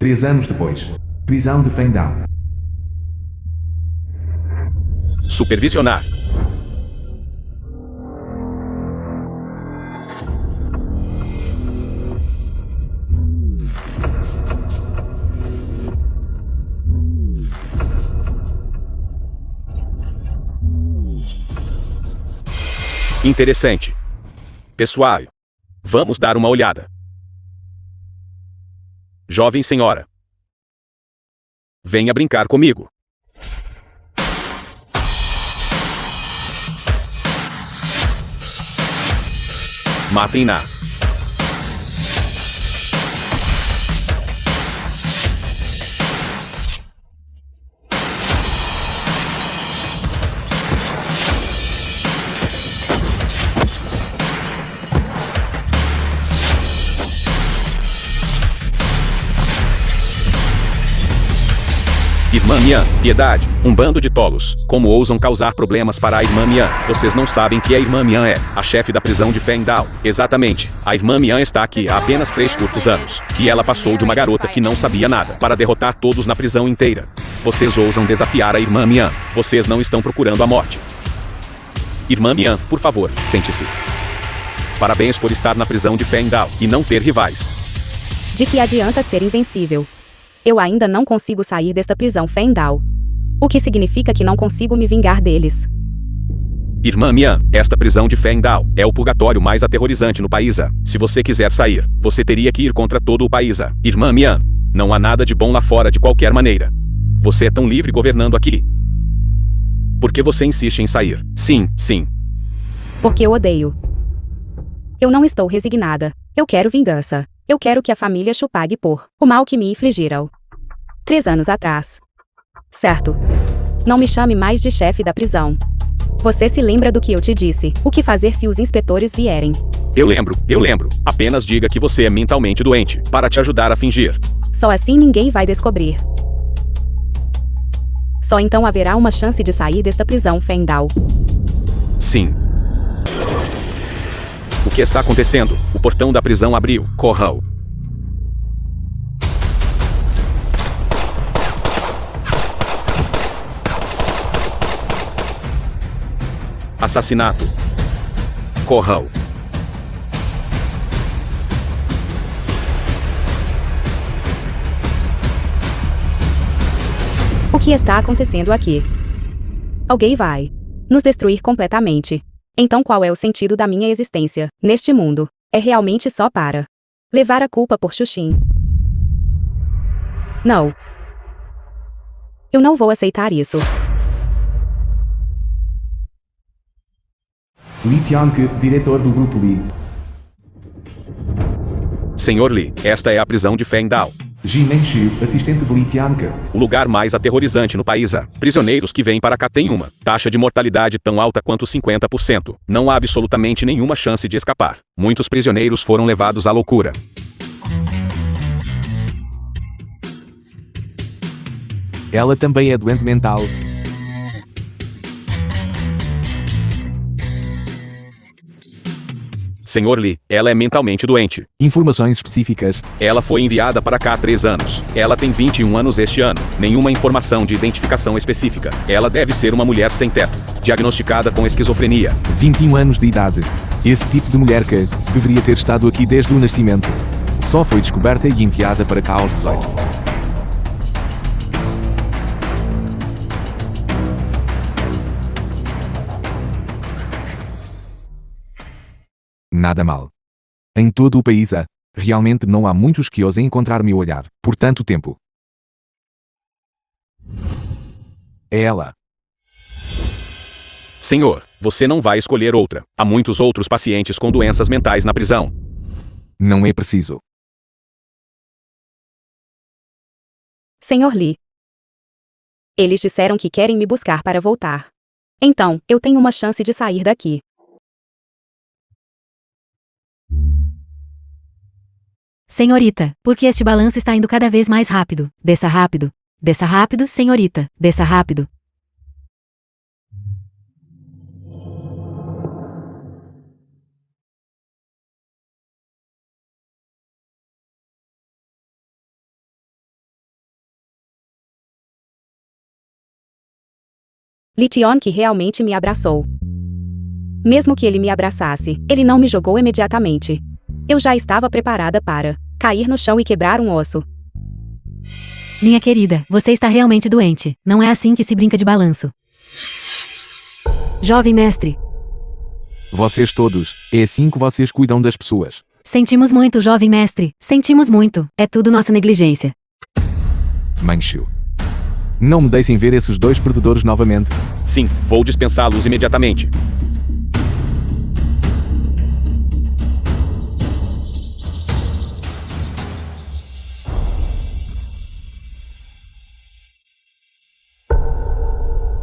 3 anos depois. Prisão de Fengdao. Supervisionar. Interessante. Pessoal, vamos dar uma olhada. Jovem senhora, venha brincar comigo. Matem-na. Irmã Mian, piedade, um bando de tolos. Como ousam causar problemas para a Irmã Mian? Vocês não sabem que a Irmã Mian é a chefe da prisão de Fengdao. Exatamente. A Irmã Mian está aqui há apenas 3 curtos anos. E ela passou de uma garota que não sabia nada para derrotar todos na prisão inteira. Vocês ousam desafiar a Irmã Mian. Vocês não estão procurando a morte. Irmã Mian, por favor, sente-se. Parabéns por estar na prisão de Fengdao e não ter rivais. De que adianta ser invencível? Eu ainda não consigo sair desta prisão Fengdao. O que significa que não consigo me vingar deles. Irmã Mian, esta prisão de Fengdao é o purgatório mais aterrorizante no país. Se você quiser sair, você teria que ir contra todo o país. Irmã Mian, não há nada de bom lá fora de qualquer maneira. Você é tão livre governando aqui. Por que você insiste em sair? Sim, sim. Porque eu odeio. Eu não estou resignada. Eu quero vingança. Eu quero que a família Shu pague por o mal que me infligiram 3 anos atrás. Certo. Não me chame mais de chefe da prisão. Você se lembra do que eu te disse? O que fazer se os inspetores vierem? Eu lembro. Apenas diga que você é mentalmente doente, para te ajudar a fingir. Só assim ninguém vai descobrir. Só então haverá uma chance de sair desta prisão Fengdao. Sim. O que está acontecendo? O portão da prisão abriu. Corram. Assassinato. Corram. O que está acontecendo aqui? Alguém vai nos destruir completamente. Então qual é o sentido da minha existência neste mundo? É realmente só para levar a culpa por Xuxin. Não. Eu não vou aceitar isso. Li Tianke, diretor do Grupo Li. Senhor Li, esta é a prisão de Fengdao. Jin Mengxiu, assistente de Li Tianke. O lugar mais aterrorizante no país. Prisioneiros que vêm para cá têm uma taxa de mortalidade tão alta quanto 50%. Não há absolutamente nenhuma chance de escapar. Muitos prisioneiros foram levados à loucura. Ela também é doente mental. Senhor Li, ela é mentalmente doente. Informações específicas. Ela foi enviada para cá há 3 anos. Ela tem 21 anos este ano. Nenhuma informação de identificação específica. Ela deve ser uma mulher sem teto, diagnosticada com esquizofrenia. 21 anos de idade. Esse tipo de mulher que deveria ter estado aqui desde o nascimento. Só foi descoberta e enviada para cá aos 18. Nada mal. Em todo o país realmente não há muitos que ousem encontrar meu olhar por tanto tempo. É ela. Senhor, você não vai escolher outra. Há muitos outros pacientes com doenças mentais na prisão. Não é preciso. Senhor Li. Eles disseram que querem me buscar para voltar. Então, eu tenho uma chance de sair daqui. Senhorita, por que este balanço está indo cada vez mais rápido? Desça rápido. Desça rápido, senhorita. Desça rápido. Lee Tion-ki realmente me abraçou. Mesmo que ele me abraçasse, ele não me jogou imediatamente. Eu já estava preparada para cair no chão e quebrar um osso. Minha querida, você está realmente doente. Não é assim que se brinca de balanço. Jovem mestre. Vocês todos, é assim que vocês cuidam das pessoas. Sentimos muito, jovem mestre. Sentimos muito. É tudo nossa negligência. Manchu. Não me deixem ver esses dois perdedores novamente. Sim, vou dispensá-los imediatamente.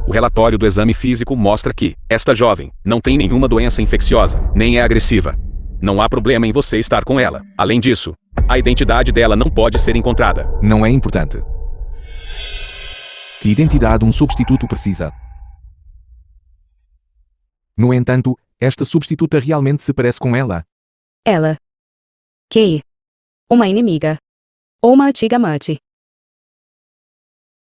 O relatório do exame físico mostra que esta jovem não tem nenhuma doença infecciosa, nem é agressiva. Não há problema em você estar com ela. Além disso, a identidade dela não pode ser encontrada. Não é importante. Que identidade um substituto precisa? No entanto, esta substituta realmente se parece com ela. Ela. Que? Uma inimiga. Ou uma antiga amante.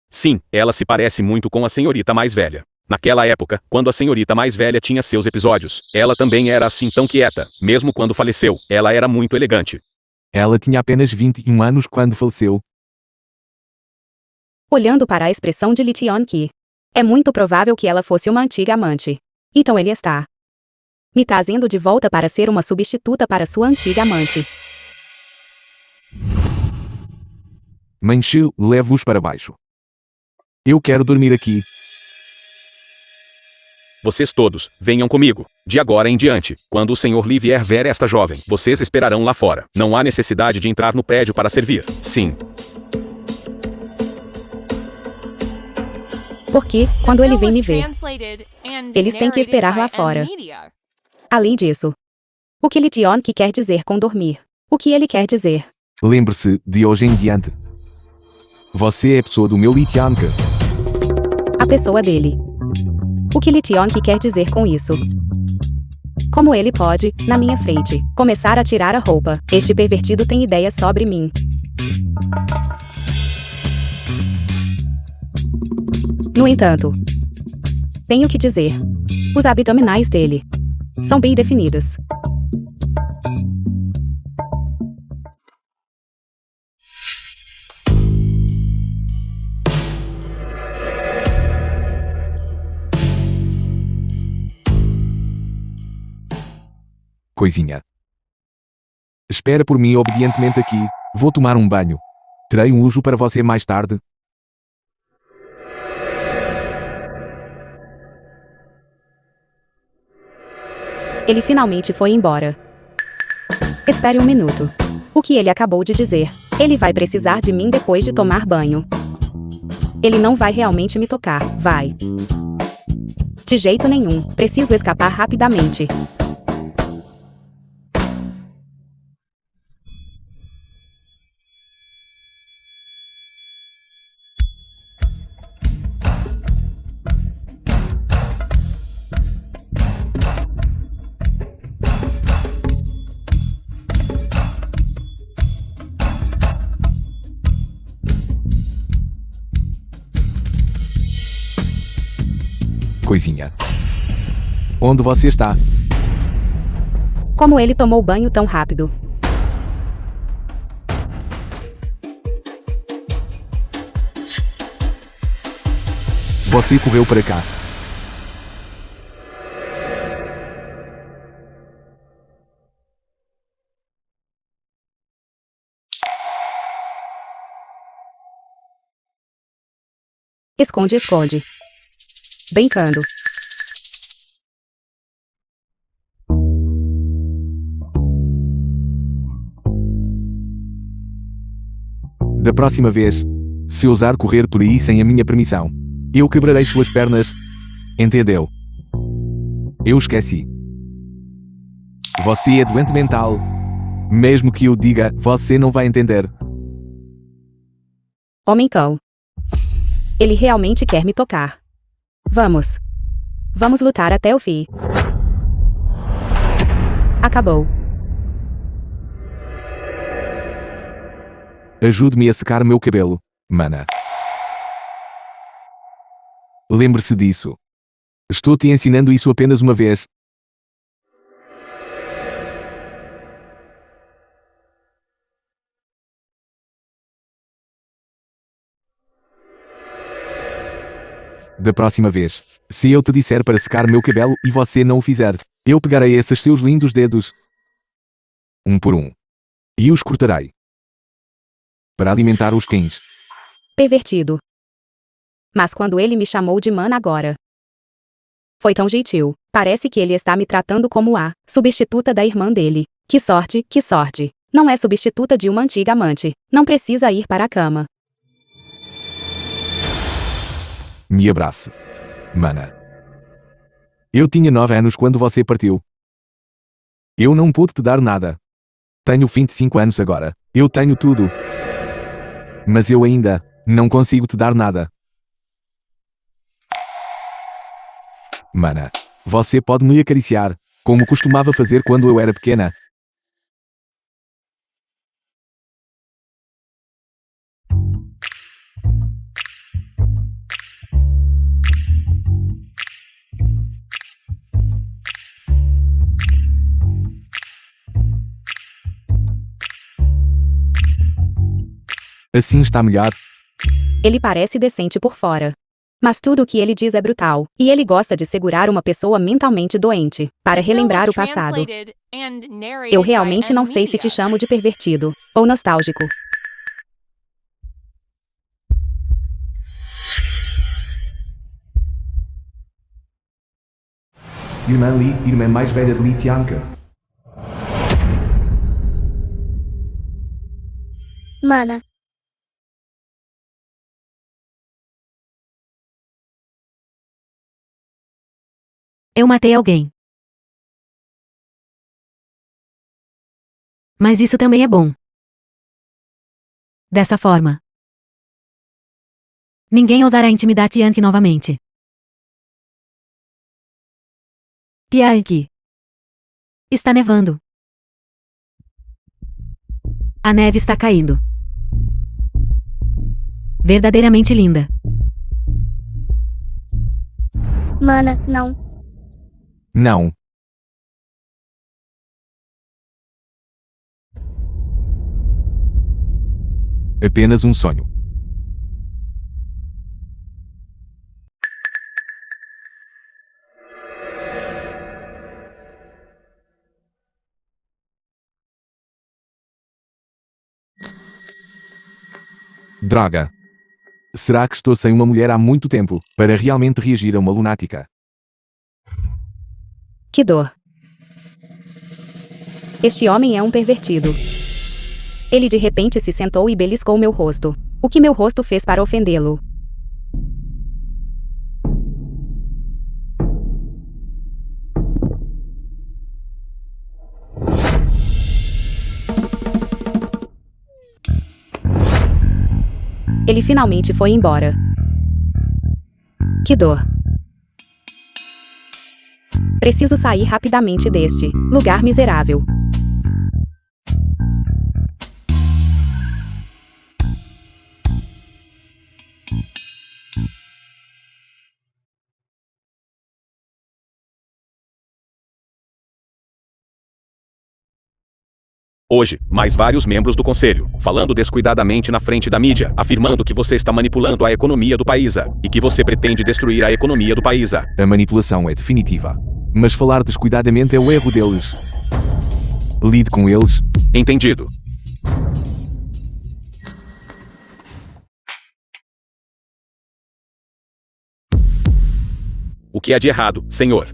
Sim, ela se parece muito com a senhorita mais velha. Naquela época, quando a senhorita mais velha tinha seus episódios, ela também era assim tão quieta. Mesmo quando faleceu, ela era muito elegante. Ela tinha apenas 21 anos quando faleceu. Olhando para a expressão de Lee Tion-ki, é muito provável que ela fosse uma antiga amante. Então ele está me trazendo de volta para ser uma substituta para sua antiga amante. Manchu, leve-os para baixo. Eu quero dormir aqui. Vocês todos, venham comigo. De agora em diante, quando o Sr. Lee vier ver esta jovem, vocês esperarão lá fora. Não há necessidade de entrar no prédio para servir. Sim. Porque, quando ele vem me ver, eles têm que esperar lá fora. Além disso, o que Lee Tion-ki quer dizer com dormir? O que ele quer dizer? Lembre-se, de hoje em diante. Você é a pessoa do meu Lee Tion-ki. A pessoa dele. O que Lee Tion-ki quer dizer com isso? Como ele pode, na minha frente, começar a tirar a roupa? Este pervertido tem ideias sobre mim. No entanto, tenho que dizer, os abdominais dele são bem definidos. Coisinha. Espera por mim obedientemente aqui. Vou tomar um banho. Terei um uso para você mais tarde. Ele finalmente foi embora. Espere um minuto. O que ele acabou de dizer? Ele vai precisar de mim depois de tomar banho. Ele não vai realmente me tocar, vai? De jeito nenhum. Preciso escapar rapidamente. Coisinha. Onde você está? Como ele tomou banho tão rápido? Você correu para cá. Esconde, esconde. Brincando. Da próxima vez, se ousar correr por aí sem a minha permissão, eu quebrarei suas pernas. Entendeu? Eu esqueci. Você é doente mental. Mesmo que eu diga, você não vai entender. Homem-cão. Ele realmente quer me tocar. Vamos. Vamos lutar até o fim. Acabou. Ajude-me a secar meu cabelo, mana. Lembre-se disso. Estou te ensinando isso apenas uma vez. Da próxima vez, se eu te disser para secar meu cabelo e você não o fizer, eu pegarei esses seus lindos dedos, um por um, e os cortarei para alimentar os cães. Pervertido. Mas quando ele me chamou de mana agora, foi tão gentil. Parece que ele está me tratando como a substituta da irmã dele. Que sorte, que sorte. Não é substituta de uma antiga amante. Não precisa ir para a cama. Me abrace, mana. Eu tinha 9 anos quando você partiu. Eu não pude te dar nada. Tenho 25 anos agora. Eu tenho tudo. Mas eu ainda não consigo te dar nada. Mana, você pode me acariciar, como costumava fazer quando eu era pequena. Assim está melhor? Ele parece decente por fora. Mas tudo o que ele diz é brutal, e ele gosta de segurar uma pessoa mentalmente doente, para relembrar o passado. Eu realmente não sei se te chamo de pervertido, ou nostálgico. Irmã Lee, irmã mais velha de Litianka. Mana. Eu matei alguém. Mas isso também é bom. Dessa forma, ninguém ousará intimidar Tianqi novamente. Tianqi. Está nevando. A neve está caindo. Verdadeiramente linda. Mana, não. Não. Apenas um sonho. Droga. Será que estou sem uma mulher há muito tempo, para realmente reagir a uma lunática? Que dor. Este homem é um pervertido. Ele de repente se sentou e beliscou meu rosto. O que meu rosto fez para ofendê-lo? Ele finalmente foi embora. Que dor. Preciso sair rapidamente deste lugar miserável. Hoje, mais vários membros do conselho, falando descuidadamente na frente da mídia, afirmando que você está manipulando a economia do país e que você pretende destruir a economia do país. A manipulação é definitiva. Mas falar descuidadamente é o erro deles. Lide com eles. Entendido. O que há de errado, senhor?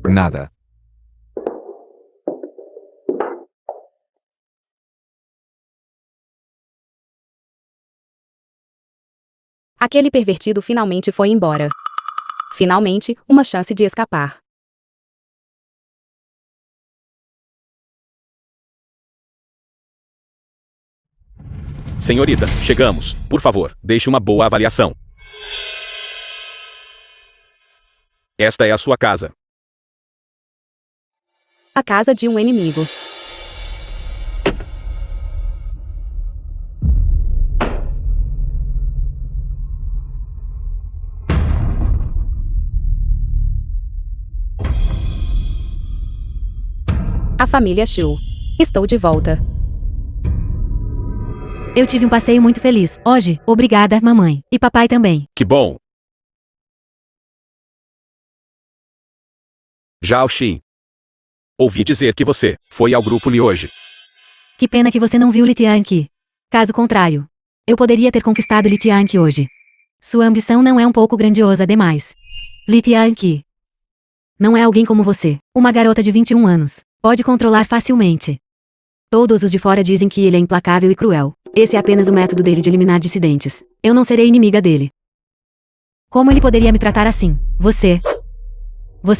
Nada. Aquele pervertido finalmente foi embora. Finalmente, uma chance de escapar. Senhorita, chegamos. Por favor, deixe uma boa avaliação. Esta é a sua casa. A casa de um inimigo. A família Shu. Estou de volta. Eu tive um passeio muito feliz hoje, obrigada, mamãe. E papai também. Que bom. Zhao Xin. Ouvi dizer que você foi ao grupo Li hoje. Que pena que você não viu Li Tianqi. Caso contrário, eu poderia ter conquistado Li Tianqi hoje. Sua ambição não é um pouco grandiosa demais. Li Tianqi não é alguém como você. Uma garota de 21 anos. Pode controlar facilmente. Todos os de fora dizem que ele é implacável e cruel. Esse é apenas o método dele de eliminar dissidentes. Eu não serei inimiga dele. Como ele poderia me tratar assim? Você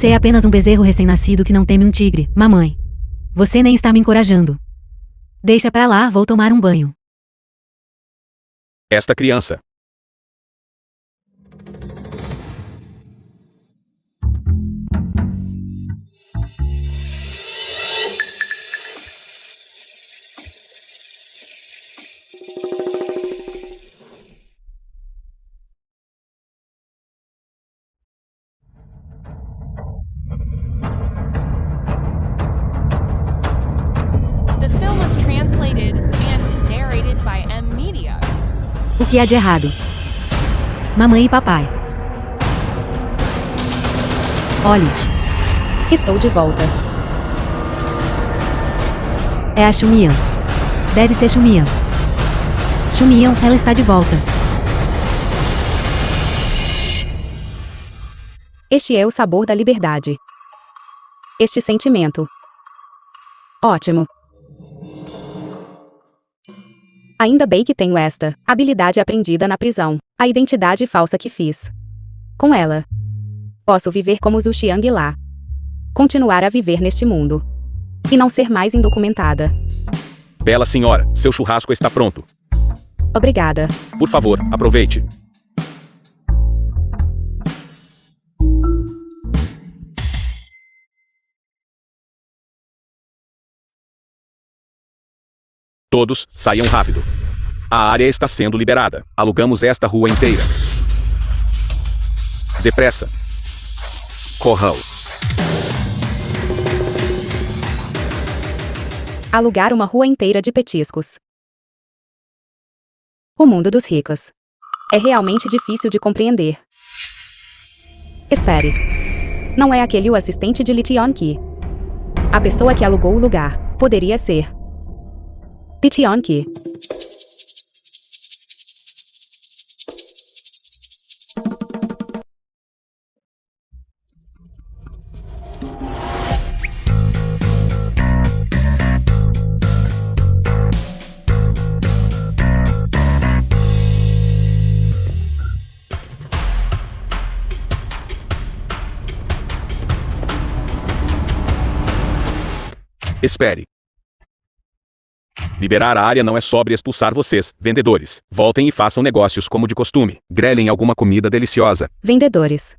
é apenas um bezerro recém-nascido que não teme um tigre, mamãe. Você nem está me encorajando. Deixa pra lá, vou tomar um banho. Esta criança. The film was translated and narrated by M Media. O que há de errado? Mamãe e papai. Olhe, Estou de volta. é a Xumian. Deve ser Xumian. Xumian, ela está de volta. Este é o sabor da liberdade. Este sentimento. Ótimo. Ainda bem que tenho esta habilidade aprendida na prisão. A identidade falsa que fiz. Com ela, posso viver como Zhu Xiang lá. Continuar a viver neste mundo. E não ser mais indocumentada. Bela senhora, seu churrasco está pronto. Obrigada. Por favor, aproveite. Todos, saiam rápido. A área está sendo liberada. Alugamos esta rua inteira. Depressa. Corram. Alugar uma rua inteira de petiscos. O mundo dos ricos. É realmente difícil de compreender. Espere. Não é aquele o assistente de Li Tianqi. A pessoa que alugou o lugar. Poderia ser Li Tianqi. Espere. Liberar a área não é sobre expulsar vocês, vendedores. Voltem e façam negócios como de costume. Grelhem alguma comida deliciosa. Vendedores.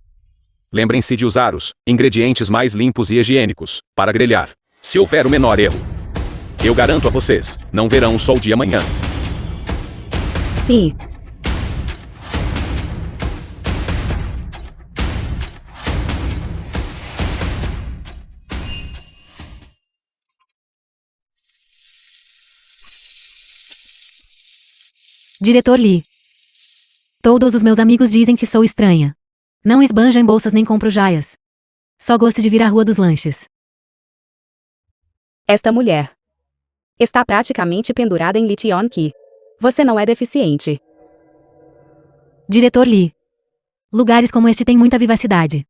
Lembrem-se de usar os ingredientes mais limpos e higiênicos para grelhar. Se houver o menor erro, eu garanto a vocês, não verão o sol de amanhã. Sim. Diretor Lee. Todos os meus amigos dizem que sou estranha. Não esbanjo em bolsas nem compro joias. Só gosto de vir à Rua dos Lanches. Esta mulher está praticamente pendurada em Li Tianqi. Você não é deficiente. Diretor Lee. Lugares como este têm muita vivacidade.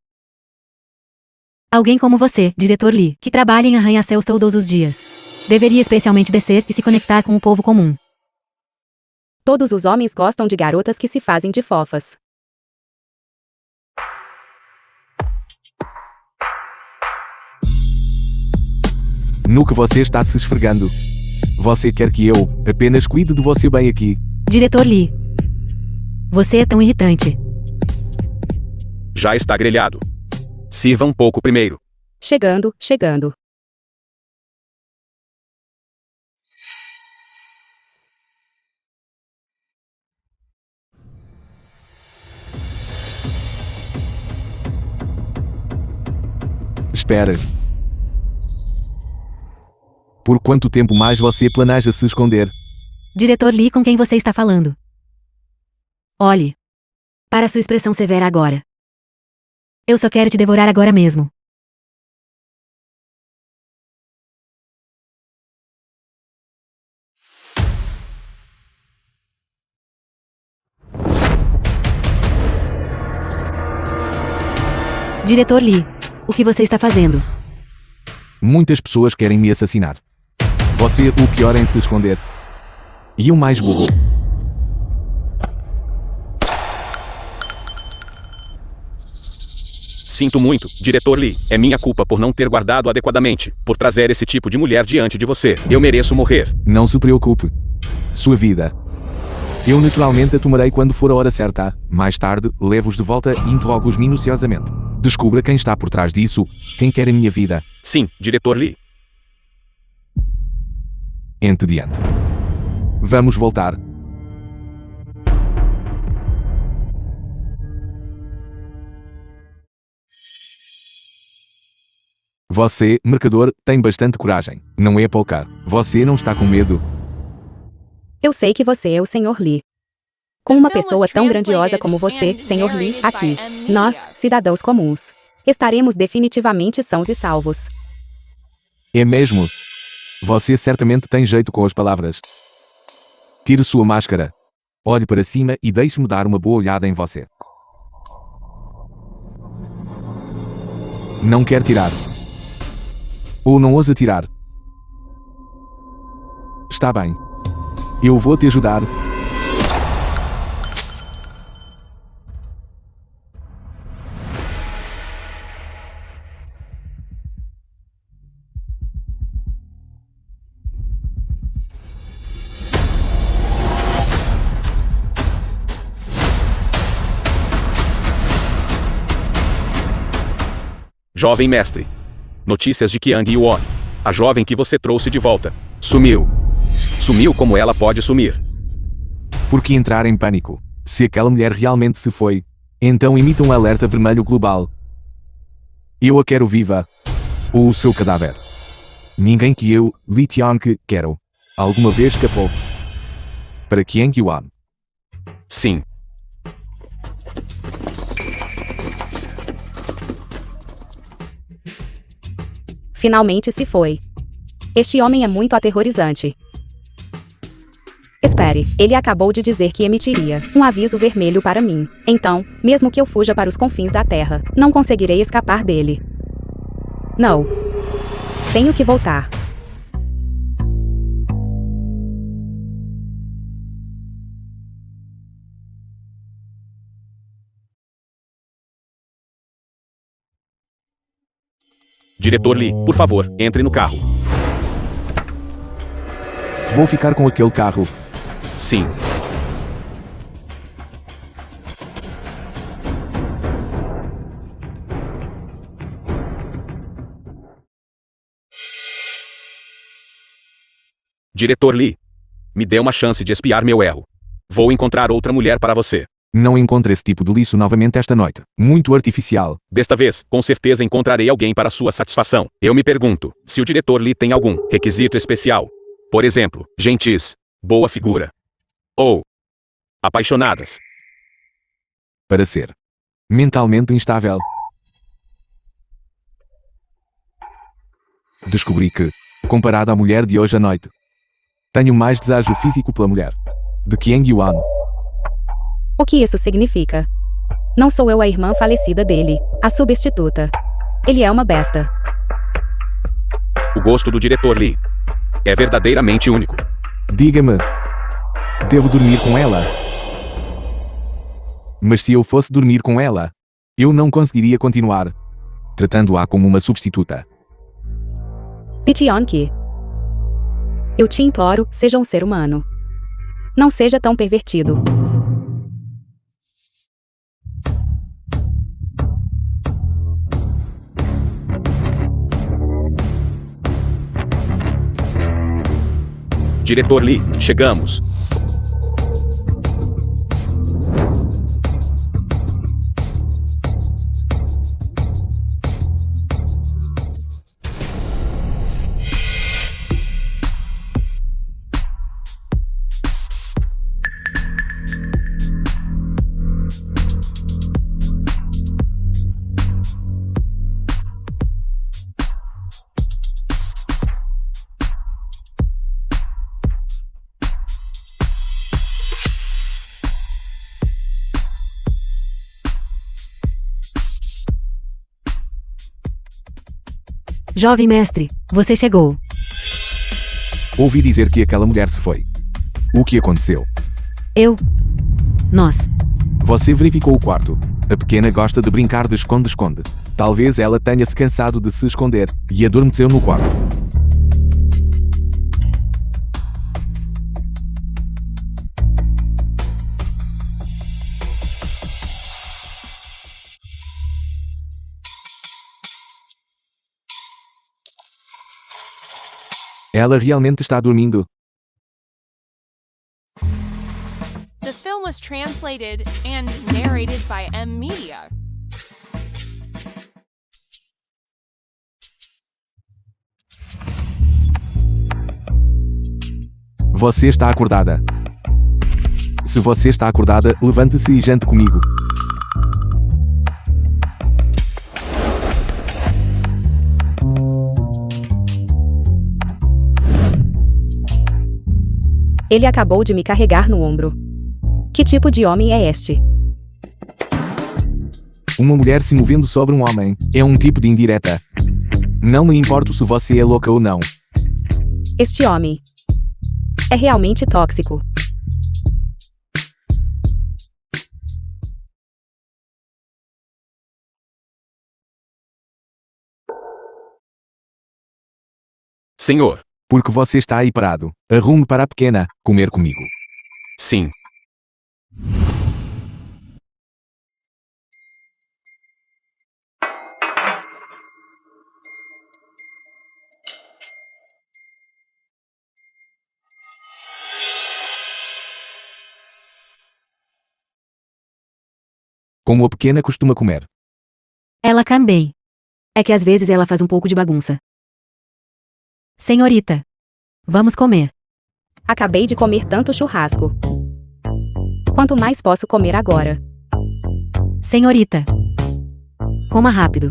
Alguém como você, Diretor Lee, que trabalha em arranha-céus todos os dias, deveria especialmente descer e se conectar com o povo comum. Todos os homens gostam de garotas que se fazem de fofas. No que você está se esfregando? Você quer que eu apenas cuide de você bem aqui? Diretor Lee. Você é tão irritante. Já está grelhado. Sirva um pouco primeiro. Chegando, chegando. Espera. Por quanto tempo mais você planeja se esconder? Diretor Lee, com quem você está falando? Olhe para sua expressão severa agora. Eu só quero te devorar agora mesmo. Diretor Lee, o que você está fazendo? Muitas pessoas querem me assassinar. Você o pior em se esconder. E o mais burro. Sinto muito, Diretor Lee. É minha culpa por não ter guardado adequadamente, por trazer esse tipo de mulher diante de você. Eu mereço morrer. Não se preocupe. Sua vida. Eu naturalmente a tomarei quando for a hora certa. Mais tarde, levo-os de volta e interrogo-os minuciosamente. Descubra quem está por trás disso, quem quer a minha vida. Sim, Diretor Lee. Entediante. Vamos voltar. Você, mercador, tem bastante coragem. Não é pouca. Você não está com medo. Eu sei que você é o Sr. Lee. Com uma pessoa tão grandiosa como você, Sr. Lee, aqui, nós, cidadãos comuns, estaremos definitivamente sãos e salvos. É mesmo? Você certamente tem jeito com as palavras. Tire sua máscara. Olhe para cima e deixe-me dar uma boa olhada em você. Não quer tirar? Ou não ousa tirar? Está bem. Eu vou te ajudar. Jovem mestre. Notícias de Qiang Yuan. A jovem que você trouxe de volta. Sumiu. Sumiu como ela pode sumir. Por que entrar em pânico? Se aquela mulher realmente se foi, então emita um alerta vermelho global. Eu a quero viva. Ou o seu cadáver. Ninguém que eu, Li Tianque, quero. Alguma vez escapou. Para Qiang Yuan. Sim. Finalmente se foi. Este homem é muito aterrorizante. Espere, ele acabou de dizer que emitiria um aviso vermelho para mim. Então, mesmo que eu fuja para os confins da Terra, não conseguirei escapar dele. Não. Tenho que voltar. Diretor Lee, por favor, entre no carro. Vou ficar com aquele carro. Sim. Diretor Lee, me dê uma chance de expiar meu erro. Vou encontrar outra mulher para você. Não encontre esse tipo de lixo novamente esta noite. Muito artificial. Desta vez, com certeza encontrarei alguém para sua satisfação. Eu me pergunto, se o diretor Lee tem algum requisito especial. Por exemplo, gentis, boa figura. Ou apaixonadas. Para ser mentalmente instável. Descobri que, comparado à mulher de hoje à noite, tenho mais desejo físico pela mulher de Qiang Yuan. O que isso significa? Não sou eu a irmã falecida dele, a substituta. Ele é uma besta. O gosto do diretor Lee é verdadeiramente único. Diga-me, devo dormir com ela? Mas se eu fosse dormir com ela, eu não conseguiria continuar tratando-a como uma substituta. Li Tianque. Eu te imploro, seja um ser humano. Não seja tão pervertido. Diretor Lee, chegamos. Jovem mestre, você chegou. Ouvi dizer que aquela mulher se foi. O que aconteceu? Nós. Você verificou o quarto. A pequena gosta de brincar de esconde-esconde. Talvez ela tenha se cansado de se esconder e adormeceu no quarto. Ela realmente está dormindo. The film was translated and narrated by M Media. Você está acordada. Se você está acordada, levante-se e jante comigo. Ele acabou de me carregar no ombro. Que tipo de homem é este? Uma mulher se movendo sobre um homem é um tipo de indireta. Não me importo se você é louca ou não. Este homem é realmente tóxico. Senhor. Porque você está aí parado. Arrume para a pequena comer comigo. Sim. Como a pequena costuma comer. Ela também. É que às vezes ela faz um pouco de bagunça. Senhorita. Vamos comer. Acabei de comer tanto churrasco. Quanto mais posso comer agora? Senhorita. Coma rápido.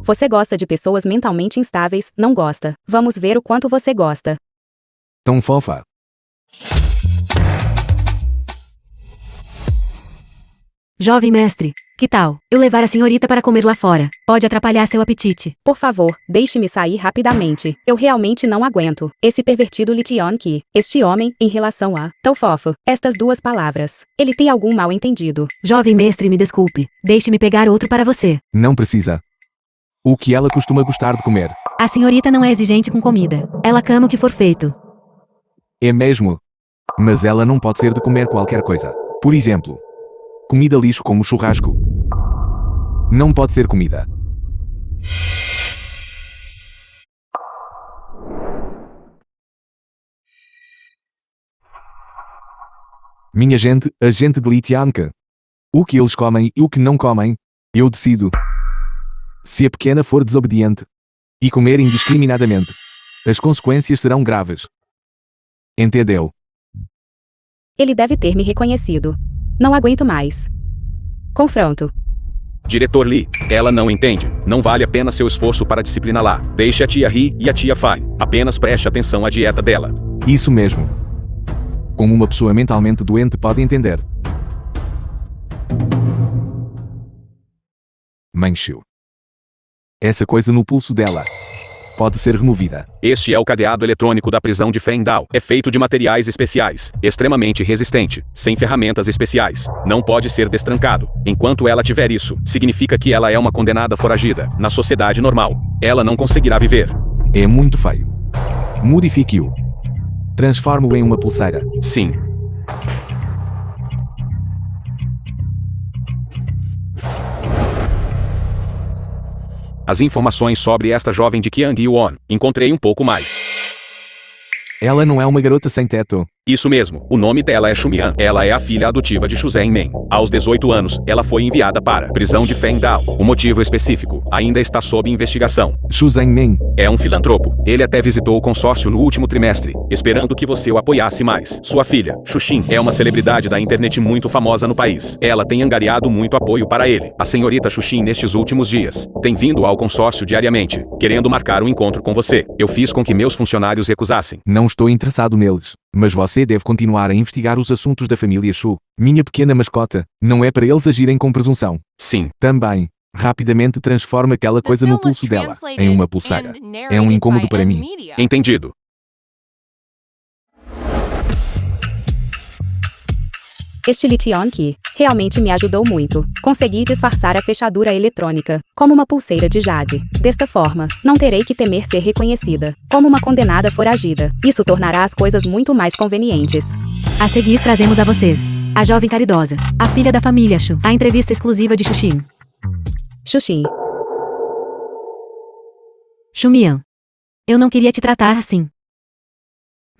Você gosta de pessoas mentalmente instáveis, não gosta. Vamos ver o quanto você gosta. Tão fofa. Jovem mestre, que tal eu levar a senhorita para comer lá fora? Pode atrapalhar seu apetite. Por favor, deixe-me sair rapidamente. Eu realmente não aguento. Esse pervertido Lee Tian-ki. Este homem, em relação a tão fofo, estas duas palavras. Ele tem algum mal entendido. Jovem mestre, me desculpe. Deixe-me pegar outro para você. Não precisa. O que ela costuma gostar de comer. A senhorita não é exigente com comida. Ela cama o que for feito. É mesmo. Mas ela não pode ser de comer qualquer coisa. Por exemplo, comida lixo como churrasco. Não pode ser comida. Minha gente, a gente de Lee Tian-ki. O que eles comem e o que não comem, eu decido. Se a pequena for desobediente e comer indiscriminadamente, as consequências serão graves. Entendeu? Ele deve ter me reconhecido. Não aguento mais. Confronto. Diretor Lee, ela não entende. Não vale a pena seu esforço para discipliná-la. Deixe a tia Ri e a tia Fai. Apenas preste atenção à dieta dela. Isso mesmo. Como uma pessoa mentalmente doente pode entender. Manchu. Essa coisa no pulso dela pode ser removida. Este é o cadeado eletrônico da prisão de Fengdao. É feito de materiais especiais, extremamente resistente, sem ferramentas especiais. Não pode ser destrancado. Enquanto ela tiver isso, significa que ela é uma condenada foragida. Na sociedade normal, ela não conseguirá viver. É muito feio. Modifique-o. Transforme-o em uma pulseira. Sim. As informações sobre esta jovem de Qiang Yuan. Encontrei um pouco mais. Ela não é uma garota sem teto. Isso mesmo, o nome dela é Xumian. Ela é a filha adotiva de Shuzhen-men. Aos 18 anos, ela foi enviada para prisão de Fengdao. O motivo específico ainda está sob investigação. Shuzhen-men. É um filantropo. Ele até visitou o consórcio no último trimestre, esperando que você o apoiasse mais. Sua filha, Xuxin, é uma celebridade da internet muito famosa no país. Ela tem angariado muito apoio para ele. A senhorita Xuxin, nestes últimos dias, tem vindo ao consórcio diariamente, querendo marcar um encontro com você. Eu fiz com que meus funcionários recusassem. Não estou interessado neles. Mas você deve continuar a investigar os assuntos da família Shu. Minha pequena mascota. Não é para eles agirem com presunção. Sim. Também. Rapidamente transforma aquela coisa no pulso dela em uma pulseira. É um incômodo para mim. Entendido. Este Li Tianqi realmente me ajudou muito. Consegui disfarçar a fechadura eletrônica, como uma pulseira de jade. Desta forma, não terei que temer ser reconhecida, como uma condenada foragida. Isso tornará as coisas muito mais convenientes. A seguir trazemos a vocês a jovem caridosa, a filha da família Shu. A entrevista exclusiva de Xuxin. Xuxin. Xumian. Eu não queria te tratar assim.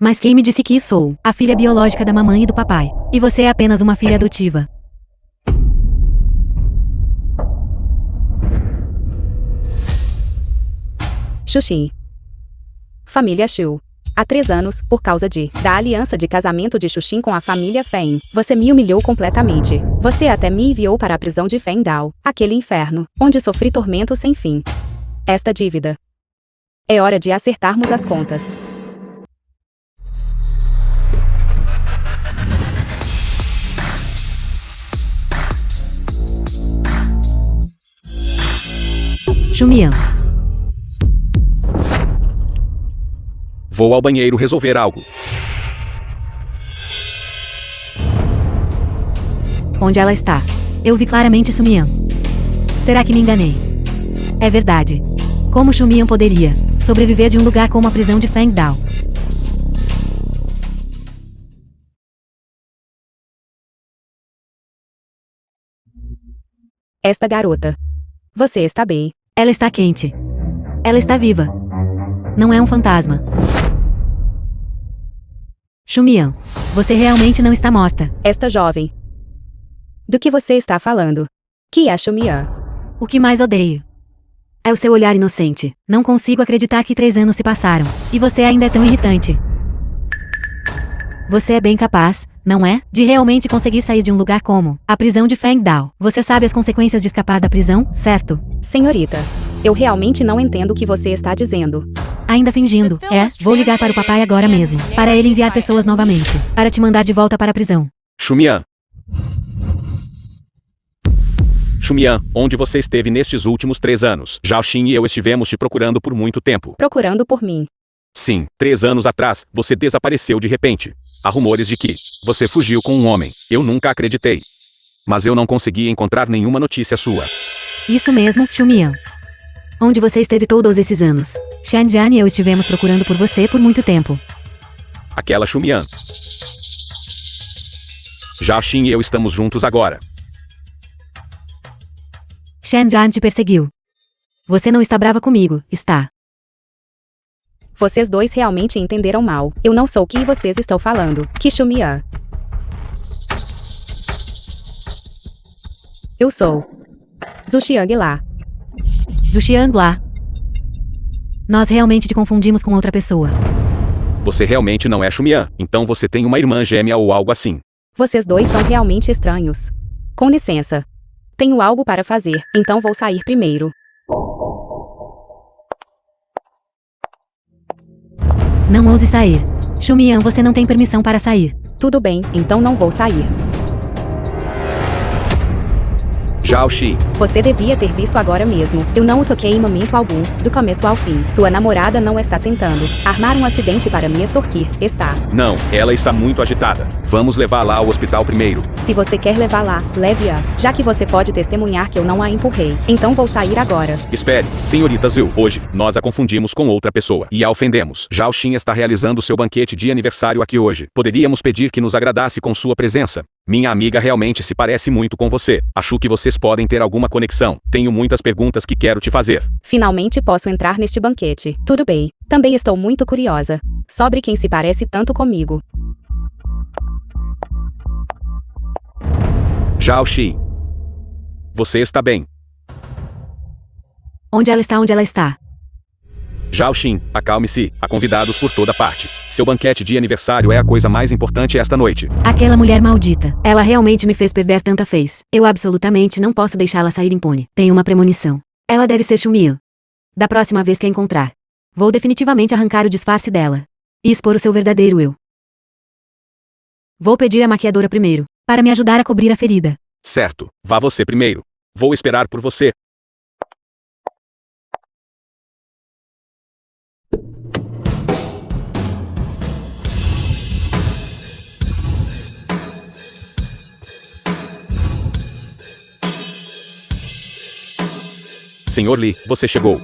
Mas quem me disse que sou a filha biológica da mamãe e do papai, e você é apenas uma filha adotiva. Xuxin. Família Shu. Há 3 anos, por causa da aliança de casamento de Xuxin com a família Feng, você me humilhou completamente. Você até me enviou para a prisão de Fengdao, aquele inferno, onde sofri tormento sem fim. Esta dívida. É hora de acertarmos as contas. Xumian. Vou ao banheiro resolver algo. Onde ela está? Eu vi claramente Xumian. Será que me enganei? É verdade. Como Xumian poderia sobreviver de um lugar como a prisão de Fengdao? Esta garota. Você está bem. Ela está quente. Ela está viva. Não é um fantasma. Xumian, você realmente não está morta. Esta jovem. Do que você está falando? Que é Xumian? O que mais odeio é o seu olhar inocente. Não consigo acreditar que 3 anos se passaram. E você ainda é tão irritante. Você é bem capaz, não é? De realmente conseguir sair de um lugar como a prisão de Fengdao. Você sabe as consequências de escapar da prisão, certo? Senhorita, eu realmente não entendo o que você está dizendo. Ainda fingindo. Vou ligar para o papai agora mesmo, para ele enviar pessoas novamente, para te mandar de volta para a prisão. Xumian. Xumian, onde você esteve nestes últimos 3 anos? Zhao Xin e eu estivemos te procurando por muito tempo. Procurando por mim. Sim, 3 anos atrás, você desapareceu de repente. Há rumores de que você fugiu com um homem. Eu nunca acreditei. Mas eu não consegui encontrar nenhuma notícia sua. Isso mesmo, Xumian. Onde você esteve todos esses anos? Shanjian e eu estivemos procurando por você por muito tempo. Aquela Xumian. Zhao Xin e eu estamos juntos agora. Shanjian te perseguiu. Você não está brava comigo, está? Vocês dois realmente entenderam mal. Eu não sou o que vocês estão falando. Que Xumian. Eu sou Zhu Xiangla. Zhu Xiangla. Nós realmente te confundimos com outra pessoa. Você realmente não é Xumian, então você tem uma irmã gêmea ou algo assim. Vocês dois são realmente estranhos. Com licença. Tenho algo para fazer, então vou sair primeiro. Não ouse sair. Xumian, você não tem permissão para sair. Tudo bem, então não vou sair. Zhao Xi. Você devia ter visto agora mesmo. Eu não o toquei em momento algum, do começo ao fim. Sua namorada não está tentando armar um acidente para me extorquir, está? Não, ela está muito agitada. Vamos levá-la ao hospital primeiro. Se você quer levá-la, leve-a, já que você pode testemunhar que eu não a empurrei. Então vou sair agora. Espere, senhorita Zhu. Hoje, nós a confundimos com outra pessoa e a ofendemos. Zhao Xin está realizando seu banquete de aniversário aqui hoje. Poderíamos pedir que nos agradasse com sua presença. Minha amiga realmente se parece muito com você. Acho que vocês podem ter alguma conexão. Tenho muitas perguntas que quero te fazer. Finalmente posso entrar neste banquete. Tudo bem. Também estou muito curiosa. Sobre quem se parece tanto comigo. Zhao Xin. Você está bem? Onde ela está? Onde ela está? Zhao Xin, acalme-se. Há convidados por toda parte. Seu banquete de aniversário é a coisa mais importante esta noite. Aquela mulher maldita. Ela realmente me fez perder tanta fez. Eu absolutamente não posso deixá-la sair impune. Tenho uma premonição. Ela deve ser Shumil. Da próxima vez que a encontrar, vou definitivamente arrancar o disfarce dela e expor o seu verdadeiro eu. Vou pedir à maquiadora primeiro, para me ajudar a cobrir a ferida. Certo, vá você primeiro. Vou esperar por você. Senhor Li, você chegou.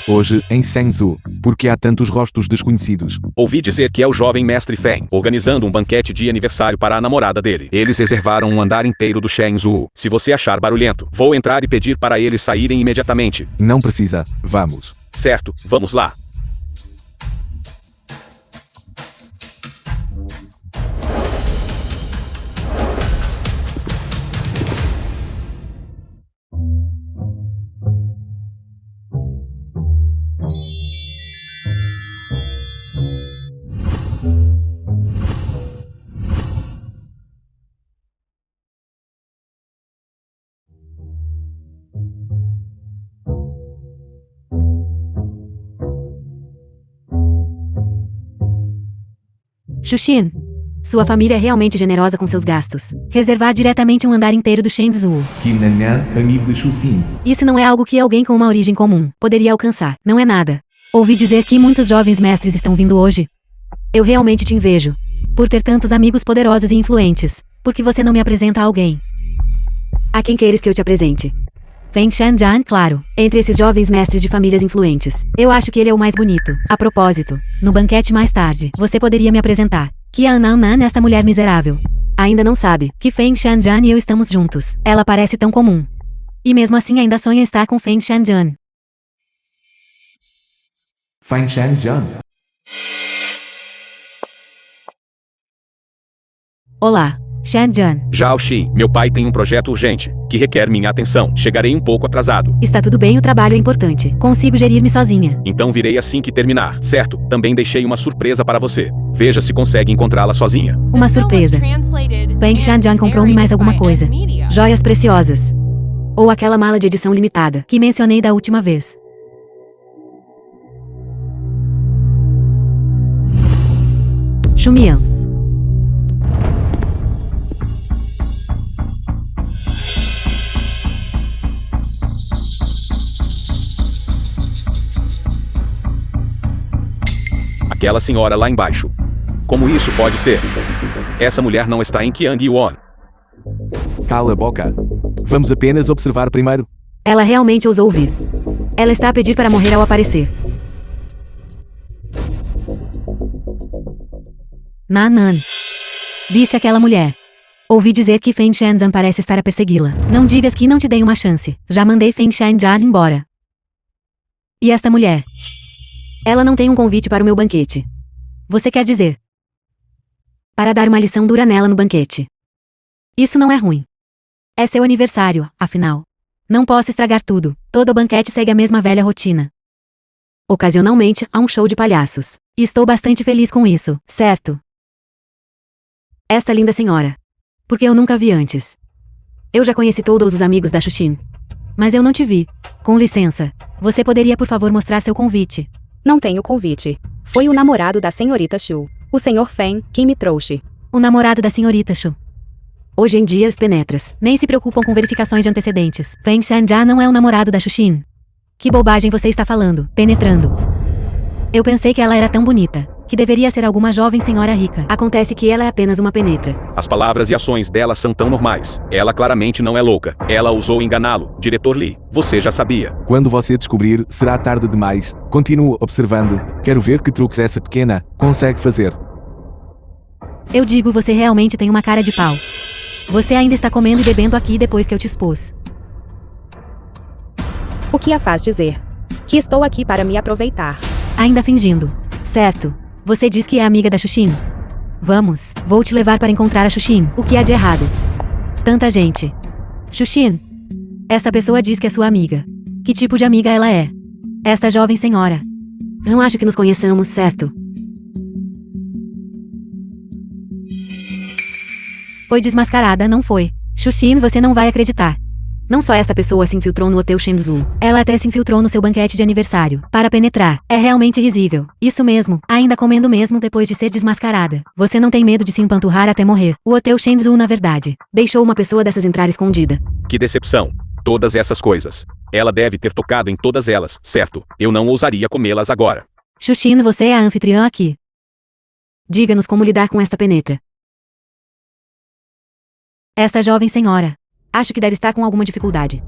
Hoje, em Shenzhou, porque há tantos rostos desconhecidos. Ouvi dizer que é o jovem mestre Feng, organizando um banquete de aniversário para a namorada dele. Eles reservaram um andar inteiro do Shenzhou. Se você achar barulhento, vou entrar e pedir para eles saírem imediatamente. Não precisa, vamos. Certo, vamos lá. Xuxin, sua família é realmente generosa com seus gastos. Reservar diretamente um andar inteiro do Shenzhou. Kim Nanyan, amigo de Shuxin. Isso não é algo que alguém com uma origem comum poderia alcançar. Não é nada. Ouvi dizer que muitos jovens mestres estão vindo hoje. Eu realmente te invejo. Por ter tantos amigos poderosos e influentes. Por que você não me apresenta a alguém? A quem queres que eu te apresente? Feng Shanjian, claro. Entre esses jovens mestres de famílias influentes, eu acho que ele é o mais bonito. A propósito, no banquete mais tarde, você poderia me apresentar. Qianan, esta mulher miserável. Ainda não sabe que Feng Shanjian e eu estamos juntos. Ela parece tão comum. E mesmo assim ainda sonha estar com Feng Shanjian. Feng Shanjian. Olá, Shanjian. Zhao Xin, meu pai tem um projeto urgente, que requer minha atenção. Chegarei um pouco atrasado. Está tudo bem, o trabalho é importante. Consigo gerir-me sozinha. Então virei assim que terminar, certo? Também deixei uma surpresa para você. Veja se consegue encontrá-la sozinha. Uma surpresa. Feng Shanjian comprou-me mais alguma coisa. Joias preciosas. Ou aquela mala de edição limitada, que mencionei da última vez. Xumian. Aquela senhora lá embaixo. Como isso pode ser? Essa mulher não está em Qiangyuan. Cala a boca. Vamos apenas observar primeiro. Ela realmente ousou vir. Ela está a pedir para morrer ao aparecer. Nanan. Viste aquela mulher? Ouvi dizer que Feng Shanjian parece estar a persegui-la. Não digas que não te dei uma chance. Já mandei Feng Shanjian embora. E esta mulher? Ela não tem um convite para o meu banquete. Você quer dizer? Para dar uma lição dura nela no banquete. Isso não é ruim. É seu aniversário, afinal. Não posso estragar tudo. Todo o banquete segue a mesma velha rotina. Ocasionalmente, há um show de palhaços. E estou bastante feliz com isso, certo? Esta linda senhora. Porque eu nunca vi antes. Eu já conheci todos os amigos da Xuxin. Mas eu não te vi. Com licença. Você poderia por favor mostrar seu convite? Não tenho convite. Foi o namorado da senhorita Shu. O senhor Feng, quem me trouxe. O namorado da senhorita Shu. Hoje em dia os penetras nem se preocupam com verificações de antecedentes. Feng Shanjian não é o namorado da Xuxin. Que bobagem você está falando, penetrando. Eu pensei que ela era tão bonita, que deveria ser alguma jovem senhora rica. Acontece que ela é apenas uma penetra. As palavras e ações dela são tão normais. Ela claramente não é louca. Ela ousou enganá-lo. Diretor Li, você já sabia. Quando você descobrir, será tarde demais. Continuo observando. Quero ver que truques essa pequena consegue fazer. Eu digo, você realmente tem uma cara de pau. Você ainda está comendo e bebendo aqui depois que eu te expus. O que a faz dizer? Que estou aqui para me aproveitar. Ainda fingindo. Certo. Você diz que é amiga da Xuxin. Vamos, vou te levar para encontrar a Xuxin. O que há de errado? Tanta gente. Xuxin. Esta pessoa diz que é sua amiga. Que tipo de amiga ela é? Esta jovem senhora. Não acho que nos conheçamos, certo? Foi desmascarada, não foi? Xuxin, você não vai acreditar. Não só esta pessoa se infiltrou no Hotel Shenzhou, ela até se infiltrou no seu banquete de aniversário, para penetrar. É realmente risível. Isso mesmo, ainda comendo mesmo depois de ser desmascarada. Você não tem medo de se empanturrar até morrer. O Hotel Shenzhou, na verdade, deixou uma pessoa dessas entrar escondida. Que decepção. Todas essas coisas. Ela deve ter tocado em todas elas, certo? Eu não ousaria comê-las agora. Xuxin, você é a anfitriã aqui. Diga-nos como lidar com esta penetra. Esta jovem senhora. Acho que deve estar com alguma dificuldade.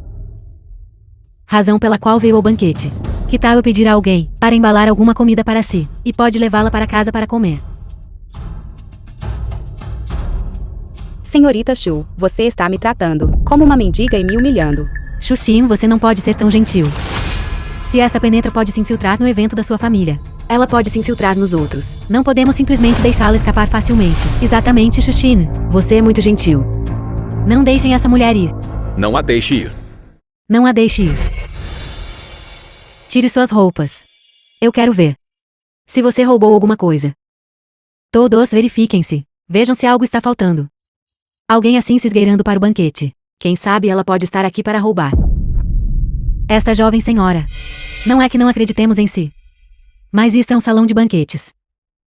Razão pela qual veio ao banquete. Que tal eu pedir a alguém para embalar alguma comida para si, e pode levá-la para casa para comer? Senhorita Shu, você está me tratando como uma mendiga e me humilhando. Xuxin, você não pode ser tão gentil. Se esta penetra pode se infiltrar no evento da sua família, ela pode se infiltrar nos outros. Não podemos simplesmente deixá-la escapar facilmente. Exatamente, Xuxin. Você é muito gentil. Não deixem essa mulher ir. Não a deixe ir. Não a deixe ir. Tire suas roupas. Eu quero ver. Se você roubou alguma coisa. Todos verifiquem-se. Vejam se algo está faltando. Alguém assim se esgueirando para o banquete. Quem sabe ela pode estar aqui para roubar. Esta jovem senhora. Não é que não acreditemos em si. Mas isto é um salão de banquetes.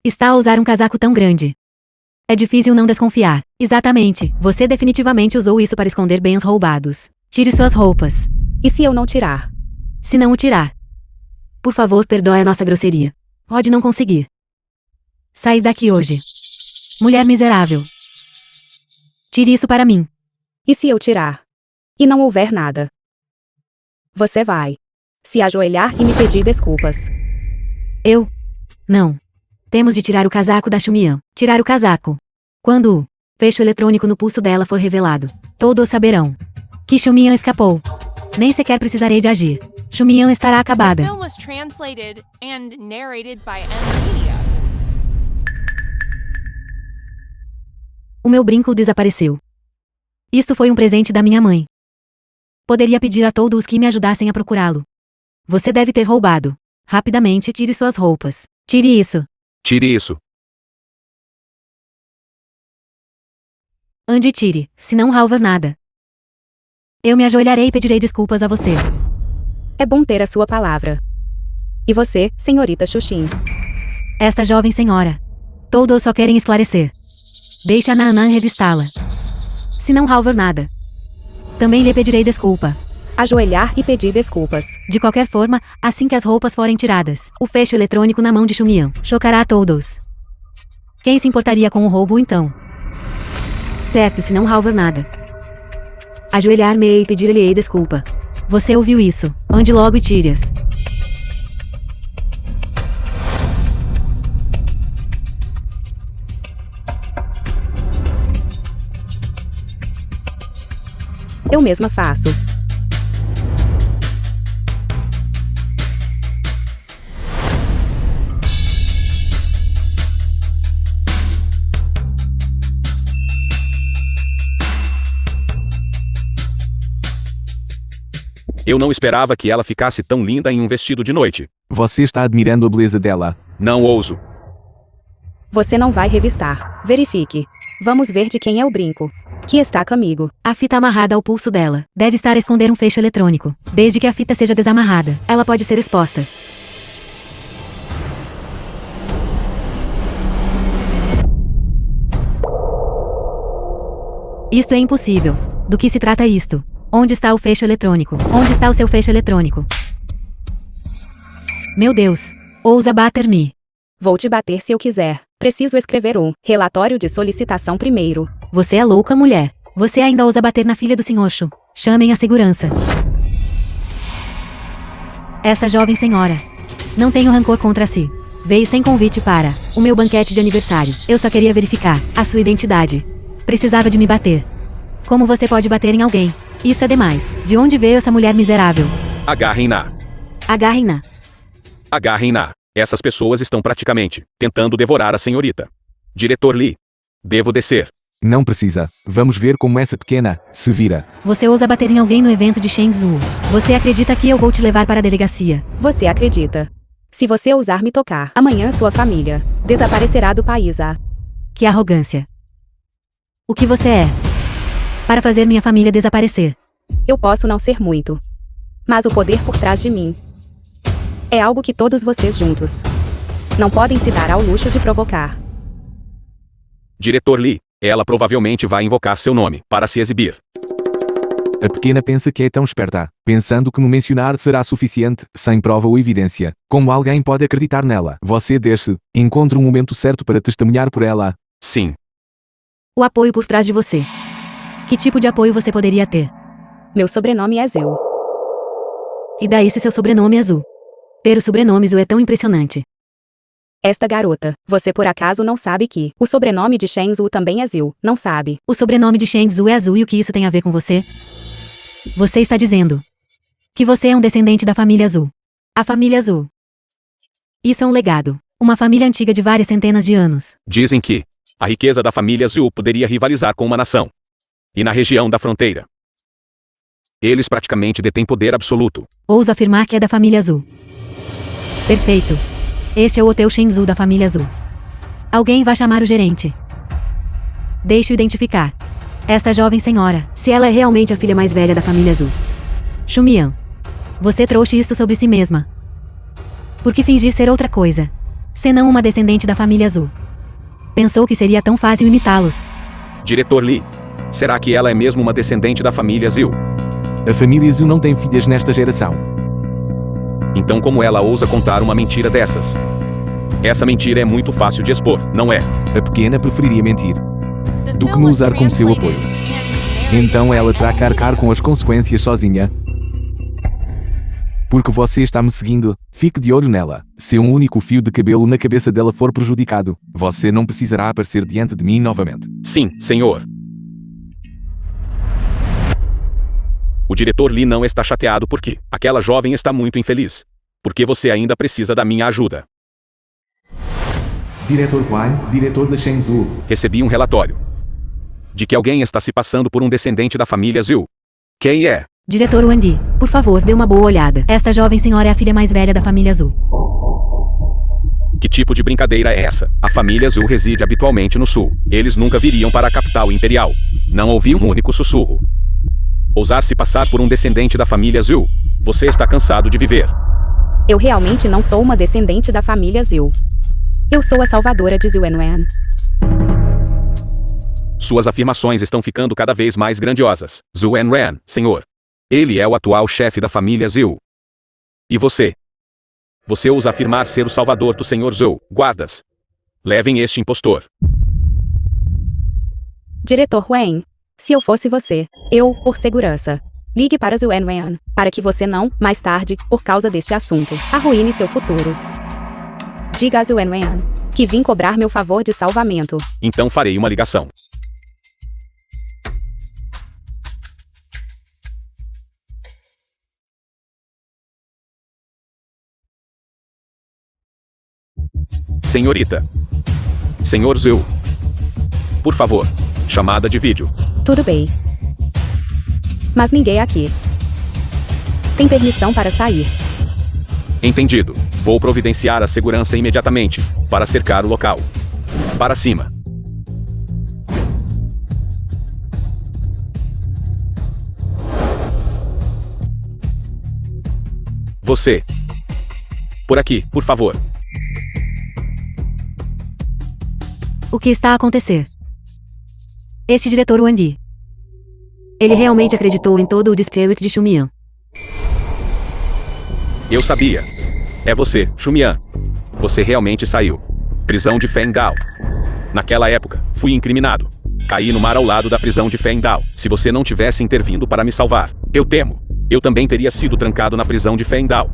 Está a usar um casaco tão grande. É difícil não desconfiar. Exatamente, você definitivamente usou isso para esconder bens roubados. Tire suas roupas. E se eu não tirar? Se não o tirar. Por favor, perdoe a nossa grosseria. Pode não conseguir. Sair daqui hoje. Mulher miserável. Tire isso para mim. E se eu tirar? E não houver nada? Você vai se ajoelhar e me pedir desculpas. Eu? Não. Temos de tirar o casaco da Xumian. Tirar o casaco. Quando o fecho eletrônico no pulso dela for revelado, todos saberão que Xumian escapou. Nem sequer precisarei de agir. Xumian estará The acabada. film was translated and narrated by M-Media. O meu brinco desapareceu. Isto foi um presente da minha mãe. Poderia pedir a todos que me ajudassem a procurá-lo. Você deve ter roubado. Rapidamente tire suas roupas. Tire isso. Tire isso. Ande e tire, senão Halver nada. Eu me ajoelharei e pedirei desculpas a você. É bom ter a sua palavra. E você, senhorita Xuxin? Esta jovem senhora. Todos só querem esclarecer. Deixe a Naanan revistá-la. Se não Halver nada. Também lhe pedirei desculpa. Ajoelhar e pedir desculpas. De qualquer forma, assim que as roupas forem tiradas, o fecho eletrônico na mão de Xumian chocará a todos. Quem se importaria com o roubo então? Certo, se não Halver nada. Ajoelhar-me e pedir-lhe desculpa. Você ouviu isso? Ande logo e tire-as. Eu mesma faço. Eu não esperava que ela ficasse tão linda em um vestido de noite. Você está admirando a beleza dela. Não ouso. Você não vai revistar. Verifique. Vamos ver de quem é o brinco. Que está comigo. A fita amarrada ao pulso dela deve estar a esconder um fecho eletrônico. Desde que a fita seja desamarrada, ela pode ser exposta. Isto é impossível. Do que se trata isto? Onde está o fecho eletrônico? Onde está o seu fecho eletrônico? Meu Deus. Ousa bater-me. Vou te bater se eu quiser. Preciso escrever um relatório de solicitação primeiro. Você é louca, mulher. Você ainda ousa bater na filha do Sr. Shu. Chamem a segurança. Esta jovem senhora. Não tenho rancor contra si. Veio sem convite para o meu banquete de aniversário. Eu só queria verificar a sua identidade. Precisava de me bater. Como você pode bater em alguém? Isso é demais. De onde veio essa mulher miserável? Agarrem-na. Agarrem-na. Agarrem-na. Essas pessoas estão praticamente tentando devorar a senhorita. Diretor Lee. Devo descer. Não precisa. Vamos ver como essa pequena se vira. Você ousa bater em alguém no evento de Shenzhou. Você acredita que eu vou te levar para a delegacia? Você acredita? Se você ousar me tocar, amanhã sua família desaparecerá do país. Que arrogância. O que você é? Para fazer minha família desaparecer. Eu posso não ser muito, mas o poder por trás de mim é algo que todos vocês juntos não podem se dar ao luxo de provocar. Diretor Lee. Ela provavelmente vai invocar seu nome para se exibir. A pequena pensa que é tão esperta, pensando que me mencionar será suficiente, sem prova ou evidência. Como alguém pode acreditar nela? Você desce, encontra um momento certo para testemunhar por ela. Sim. O apoio por trás de você. Que tipo de apoio você poderia ter? Meu sobrenome é Zhu. E daí se seu sobrenome é Zhu? Ter o sobrenome Zhu é tão impressionante. Esta garota, você por acaso não sabe que o sobrenome de Shenzhou também é Zhu, não sabe? O sobrenome de Shenzhou é Azul e o que isso tem a ver com você? Você está dizendo que você é um descendente da família Zhu. A família Zhu. Isso é um legado. Uma família antiga de várias centenas de anos. Dizem que a riqueza da família Zhu poderia rivalizar com uma nação. E na região da fronteira, eles praticamente detêm poder absoluto. Ouso afirmar que é da família Zhu. Perfeito. Este é o Hotel Shenzhou da família Zhu. Alguém vai chamar o gerente. Deixe-o identificar. Esta jovem senhora, se ela é realmente a filha mais velha da família Zhu. Xumian. Você trouxe isto sobre si mesma. Por que fingir ser outra coisa? Senão uma descendente da família Zhu. Pensou que seria tão fácil imitá-los. Diretor Lee. Será que ela é mesmo uma descendente da família Zhu? A família Zhu não tem filhas nesta geração. Então como ela ousa contar uma mentira dessas? Essa mentira é muito fácil de expor, não é? A pequena preferiria mentir The do que film me was usar como seu translated apoio. and narrated Então ela by terá que M. arcar com as consequências sozinha. Porque você está me seguindo, fique de olho nela. Se um único fio de cabelo na cabeça dela for prejudicado, você não precisará aparecer diante de mim novamente. Sim, senhor. O diretor Lee não está chateado porque aquela jovem está muito infeliz. Porque você ainda precisa da minha ajuda. Diretor Huan, diretor da Shenzhou. Recebi um relatório de que alguém está se passando por um descendente da família Zhu. Quem é? Diretor Wendy, por favor, dê uma boa olhada. Esta jovem senhora é a filha mais velha da família Zhu. Que tipo de brincadeira é essa? A família Zhu reside habitualmente no sul. Eles nunca viriam para a capital imperial. Não ouvi um único sussurro. Ousar se passar por um descendente da família Zhu. Você está cansado de viver. Eu realmente não sou uma descendente da família Zhu. Eu sou a salvadora de Zhu Wenwen. Suas afirmações estão ficando cada vez mais grandiosas. Zhu Wenwen, senhor. Ele é o atual chefe da família Zhu. E você? Você ousa afirmar ser o salvador do senhor Zhu. Guardas. Levem este impostor. Diretor Wen, se eu fosse você, eu, por segurança, ligue para Zhu Wenwen, para que você não, mais tarde, por causa deste assunto, arruine seu futuro. Diga a Zhu Wenwen que vim cobrar meu favor de salvamento. Então farei uma ligação. Senhorita. Senhor Zhu. Por favor. Chamada de vídeo. Tudo bem. Mas ninguém aqui tem permissão para sair. Entendido. Vou providenciar a segurança imediatamente, para cercar o local. Para cima. Você. Por aqui, por favor. O que está a acontecer? Este diretor Wendy. Ele realmente acreditou em todo o Dispirit de Xumian. Eu sabia. É você, Xumian. Você realmente saiu. Prisão de Feng Dao. Naquela época, fui incriminado. Caí no mar ao lado da prisão de Feng Dao. Se você não tivesse intervindo para me salvar, eu temo. Eu também teria sido trancado na prisão de Feng Dao.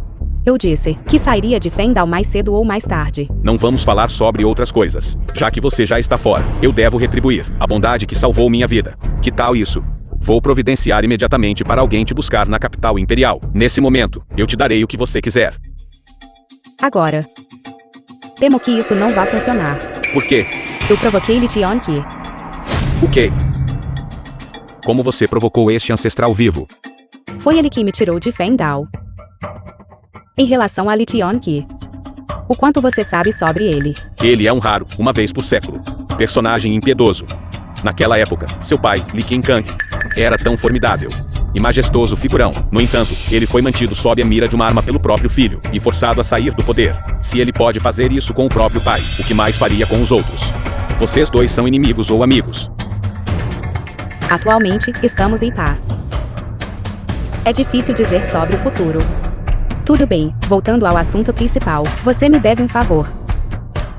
Eu disse que sairia de Fendal mais cedo ou mais tarde. Não vamos falar sobre outras coisas. Já que você já está fora, eu devo retribuir a bondade que salvou minha vida. Que tal isso? Vou providenciar imediatamente para alguém te buscar na capital imperial. Nesse momento, eu te darei o que você quiser. Agora. Temo que isso não vá funcionar. Por quê? Eu provoquei Li Tianqi. O quê? Como você provocou este ancestral vivo? Foi ele quem me tirou de Feng Dao. Em relação a Li Tianqi, o quanto você sabe sobre ele? Que ele é um raro, uma vez por século, personagem impiedoso. Naquela época, seu pai, Li Qiankang, era tão formidável e majestoso figurão. No entanto, ele foi mantido sob a mira de uma arma pelo próprio filho e forçado a sair do poder. Se ele pode fazer isso com o próprio pai, o que mais faria com os outros? Vocês dois são inimigos ou amigos? Atualmente, estamos em paz. É difícil dizer sobre o futuro. Tudo bem, voltando ao assunto principal, você me deve um favor.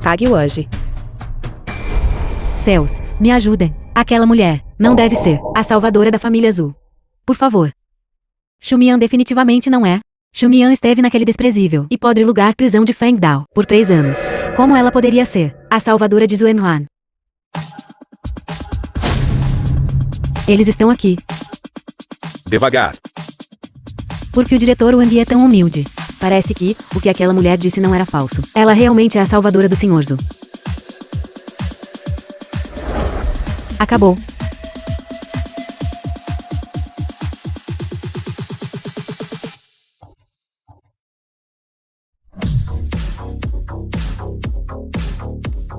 Pague hoje. Céus, me ajudem. Aquela mulher, não deve ser, a salvadora da família Zhu. Por favor. Xumian definitivamente não é. Xumian esteve naquele desprezível e podre lugar prisão de Feng Dao por 3 anos. Como ela poderia ser a salvadora de Zuenhuan? Eles estão aqui. Devagar. Porque o diretor Wang é tão humilde. Parece que o que aquela mulher disse não era falso. Ela realmente é a salvadora do Sr. Zhu. Acabou.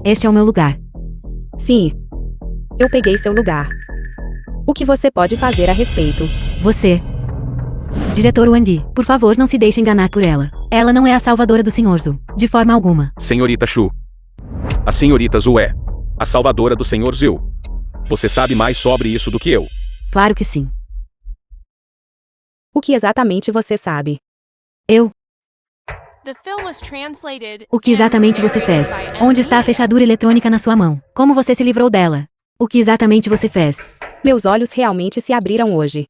Este é o meu lugar. Sim. Eu peguei seu lugar. O que você pode fazer a respeito? Você. Diretor Wang, por favor, não se deixe enganar por ela. Ela não é a salvadora do Sr. Zhu, de forma alguma. Senhorita Shu. A senhorita Zhu é a salvadora do Sr. Zhu. Você sabe mais sobre isso do que eu. Claro que sim. O que exatamente você sabe? Eu. The film was translated O que exatamente você fez? Onde está a fechadura eletrônica na sua mão? Como você se livrou dela? O que exatamente você fez? Meus olhos realmente se abriram hoje.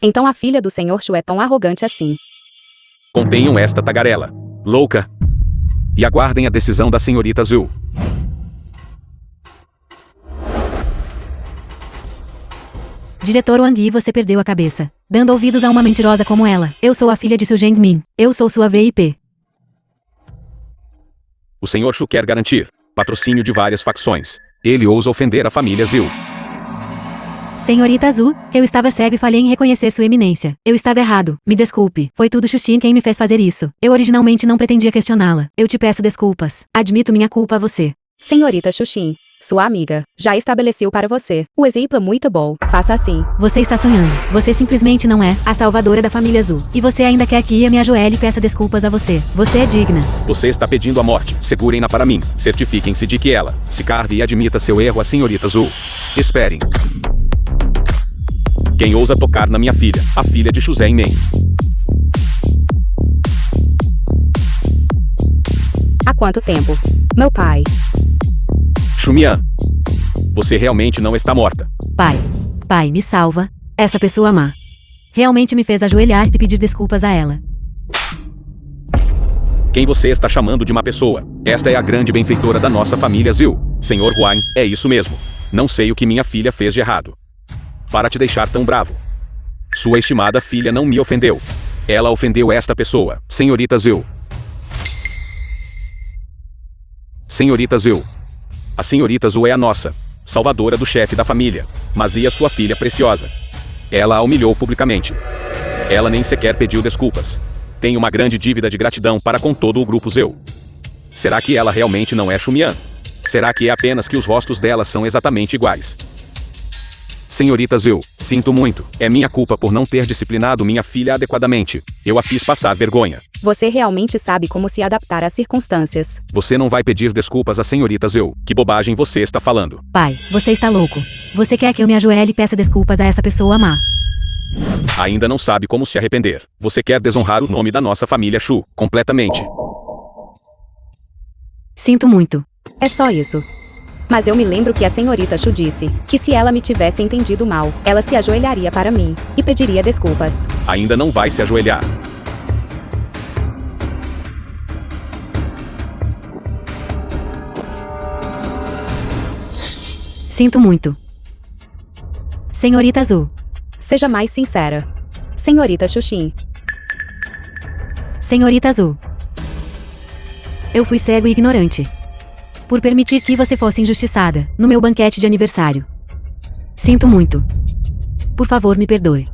Então a filha do Sr. Shu é tão arrogante assim. Contenham esta tagarela louca e aguardem a decisão da senhorita Zhu. Diretor Wang, você perdeu a cabeça, dando ouvidos a uma mentirosa como ela. Eu sou a filha de Su Zhengmin. Eu sou sua VIP. O Sr. Shu quer garantir patrocínio de várias facções. Ele ousa ofender a família Zhu. Senhorita Zhu, eu estava cego e falhei em reconhecer sua eminência. Eu estava errado. Me desculpe. Foi tudo Xuxin quem me fez fazer isso. Eu originalmente não pretendia questioná-la. Eu te peço desculpas. Admito minha culpa a você. Senhorita Xuxin, sua amiga, já estabeleceu para você. O exemplo é muito bom. Faça assim. Você está sonhando. Você simplesmente não é a salvadora da família Zhu. E você ainda quer que eu me ajoelhe e peça desculpas a você. Você é digna. Você está pedindo a morte. Segurem-na para mim. Certifiquem-se de que ela se carve e admita seu erro à senhorita Zhu. Esperem. Quem ousa tocar na minha filha, a filha de Xu Zhenmin? Há quanto tempo? Meu pai. Xumian, você realmente não está morta. Pai, me salva. Essa pessoa má realmente me fez ajoelhar e pedir desculpas a ela. Quem você está chamando de uma pessoa? Esta é a grande benfeitora da nossa família Zhu. Senhor Huan, é isso mesmo. Não sei o que minha filha fez de errado para te deixar tão bravo. Sua estimada filha não me ofendeu. Ela ofendeu esta pessoa, senhorita Zhu. Senhorita Zhu. A senhorita Zhu é a nossa salvadora do chefe da família. Mas e a sua filha preciosa? Ela a humilhou publicamente. Ela nem sequer pediu desculpas. Tem uma grande dívida de gratidão para com todo o grupo Zhu. Será que ela realmente não é Xumian? Será que é apenas que os rostos dela são exatamente iguais? Senhorita Zhu, sinto muito. É minha culpa por não ter disciplinado minha filha adequadamente. Eu a fiz passar vergonha. Você realmente sabe como se adaptar às circunstâncias. Você não vai pedir desculpas à senhorita Zhu. Que bobagem você está falando? Pai, você está louco. Você quer que eu me ajoelhe e peça desculpas a essa pessoa má? Ainda não sabe como se arrepender. Você quer desonrar o nome da nossa família Shu, completamente. Sinto muito. É só isso. Mas eu me lembro que a senhorita Shu disse que se ela me tivesse entendido mal, ela se ajoelharia para mim e pediria desculpas. Ainda não vai se ajoelhar. Sinto muito. Senhorita Zhu. Seja mais sincera. Senhorita Xuxin. Senhorita Zhu. Eu fui cego e ignorante. Por permitir que você fosse injustiçada no meu banquete de aniversário. Sinto muito. Por favor, me perdoe.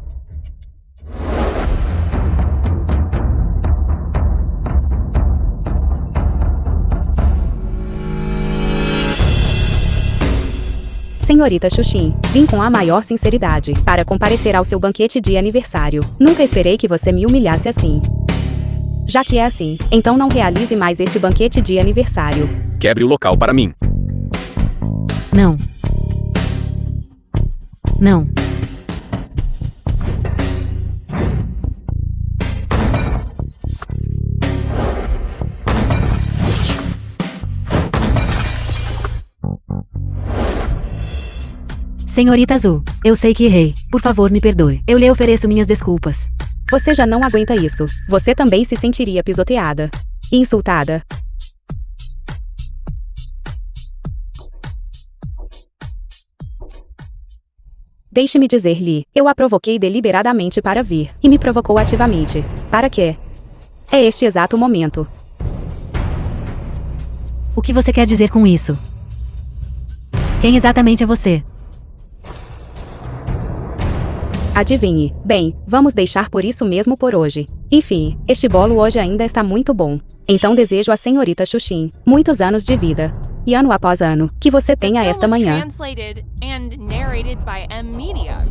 Senhorita Xuxin, vim com a maior sinceridade para comparecer ao seu banquete de aniversário. Nunca esperei que você me humilhasse assim. Já que é assim, então não realize mais este banquete de aniversário. Quebre o local para mim. Não. Não. Senhorita Azul, eu sei que errei. Por favor, me perdoe. Eu lhe ofereço minhas desculpas. Você já não aguenta isso. Você também se sentiria pisoteada e insultada. Deixe-me dizer-lhe, eu a provoquei deliberadamente para vir, e me provocou ativamente. Para quê? É este exato momento. O que você quer dizer com isso? Quem exatamente é você? Adivinhe. Bem, vamos deixar por isso mesmo por hoje. Enfim, este bolo hoje ainda está muito bom. Então desejo à senhorita Xuxin muitos anos de vida. E ano após ano, que você tenha The esta film was manhã. translated and narrated by M Media.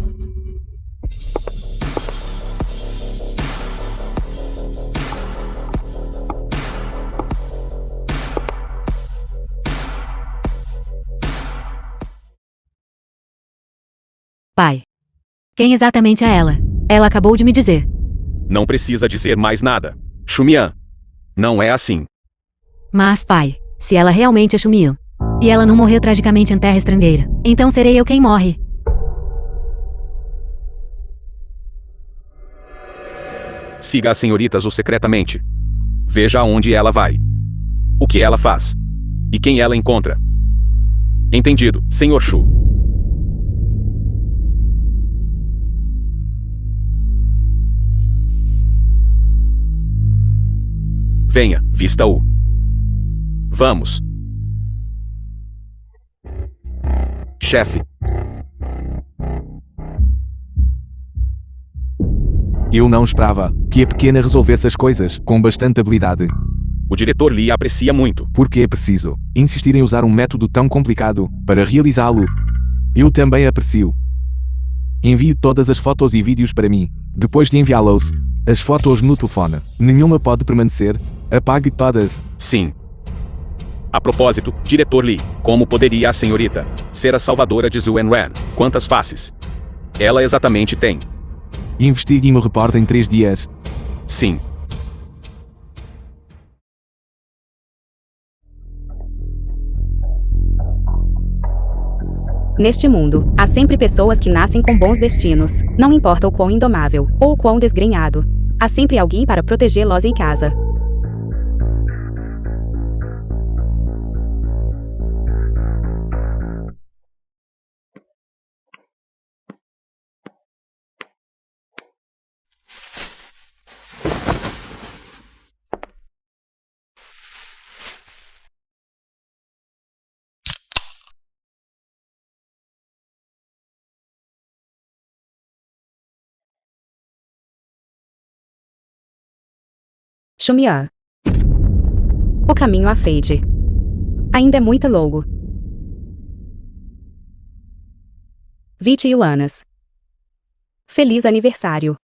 Pai. Quem exatamente é ela? Ela acabou de me dizer. Não precisa dizer mais nada. Xumian. Não é assim. Mas, pai, se ela realmente é Xumian, e ela não morreu tragicamente em terra estrangeira, então serei eu quem morre. Siga a senhorita Azul secretamente. Veja aonde ela vai. O que ela faz. E quem ela encontra. Entendido, Senhor Shu. Venha, vista-o. Vamos. Chefe. Eu não esperava que a pequena resolvesse as coisas com bastante habilidade. O diretor Lee aprecia muito. Porque é preciso insistir em usar um método tão complicado para realizá-lo. Eu também aprecio. Envie todas as fotos e vídeos para mim. Depois de enviá-los, as fotos no telefone. Nenhuma pode permanecer. Apague todas. Sim. A propósito, diretor Lee, como poderia a senhorita ser a salvadora de Zhu Enren? Quantas faces? Ela exatamente tem. Investigue e me reporte em 3 dias. Sim. Neste mundo, há sempre pessoas que nascem com bons destinos, não importa o quão indomável ou o quão desgrenhado. Há sempre alguém para protegê-los em casa. Xumian. O caminho à frente ainda é muito longo. 20 yuanas. Feliz aniversário.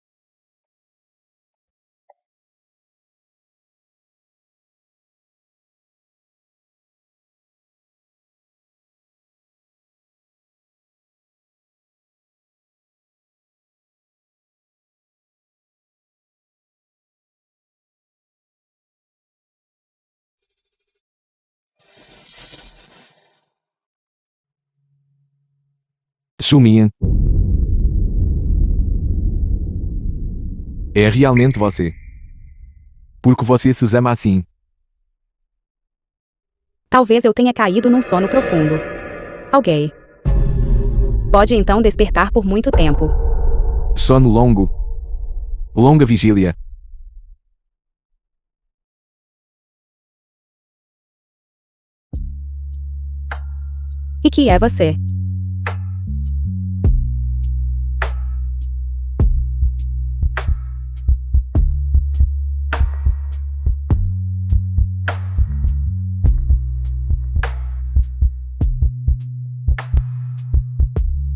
Xumian. É realmente você. Porque você se ama assim. Talvez eu tenha caído num sono profundo. Alguém pode então despertar por muito tempo. Sono longo. Longa vigília. que é você?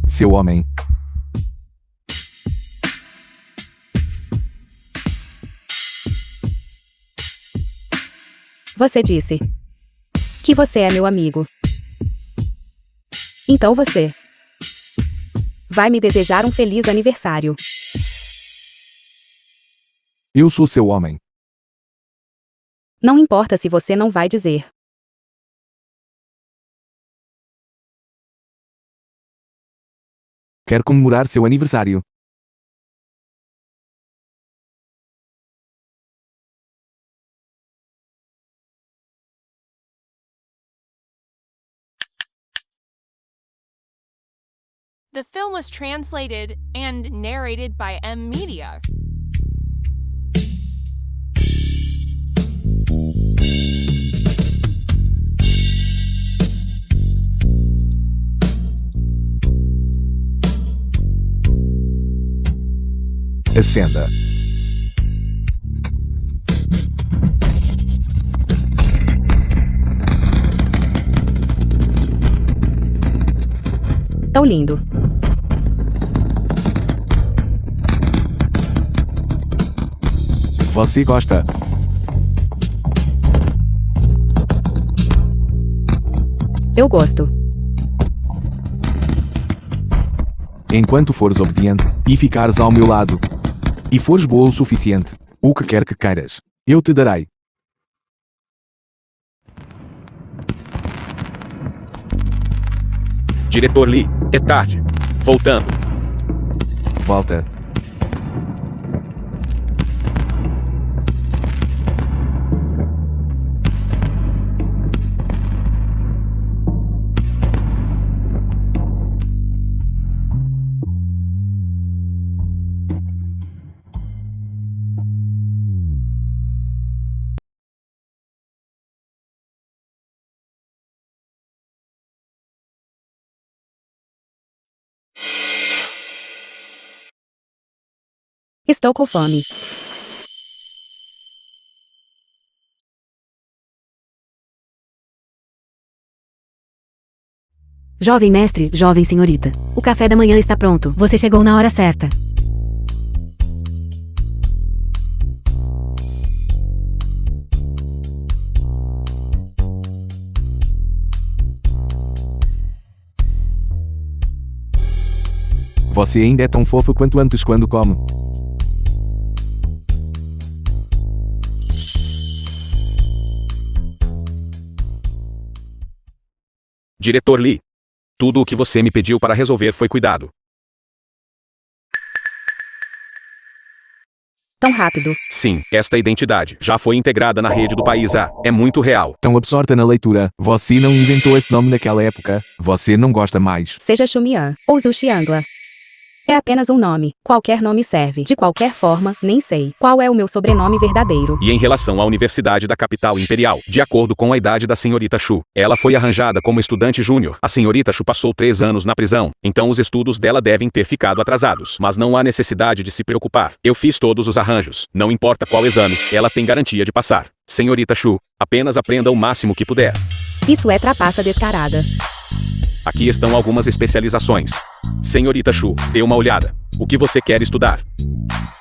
Seu homem. Você disse que você é meu amigo. Então você vai me desejar um feliz aniversário. Eu sou seu homem. Não importa se você não vai dizer. Quer comemorar seu aniversário. The film was translated and narrated by M Media. Acenda. Tão lindo. Você gosta. Eu gosto. Enquanto fores obediente e ficares ao meu lado, e fores boa o suficiente, o que quer que queiras, eu te darei. Diretor Lee, é tarde. Voltando. Volta. Estou com fome. Jovem mestre, jovem senhorita. O café da manhã está pronto. Você chegou na hora certa. Você ainda é tão fofa quanto antes quando come. Diretor Lee. Tudo o que você me pediu para resolver foi cuidado. Tão rápido. Sim, esta identidade já foi integrada na rede do país A. É muito real. Tão absorta na leitura, você não inventou esse nome naquela época. Você não gosta mais. Seja Xumian ou Zhu Xiangla. É apenas um nome. Qualquer nome serve. De qualquer forma, nem sei qual é o meu sobrenome verdadeiro. E em relação à Universidade da Capital Imperial, de acordo com a idade da senhorita Shu, ela foi arranjada como estudante júnior. A senhorita Shu passou 3 anos na prisão, então os estudos dela devem ter ficado atrasados. Mas não há necessidade de se preocupar. Eu fiz todos os arranjos. Não importa qual exame, ela tem garantia de passar. Senhorita Shu, apenas aprenda o máximo que puder. Isso é trapaça descarada. Aqui estão algumas especializações. Senhorita Shu, dê uma olhada. O que você quer estudar?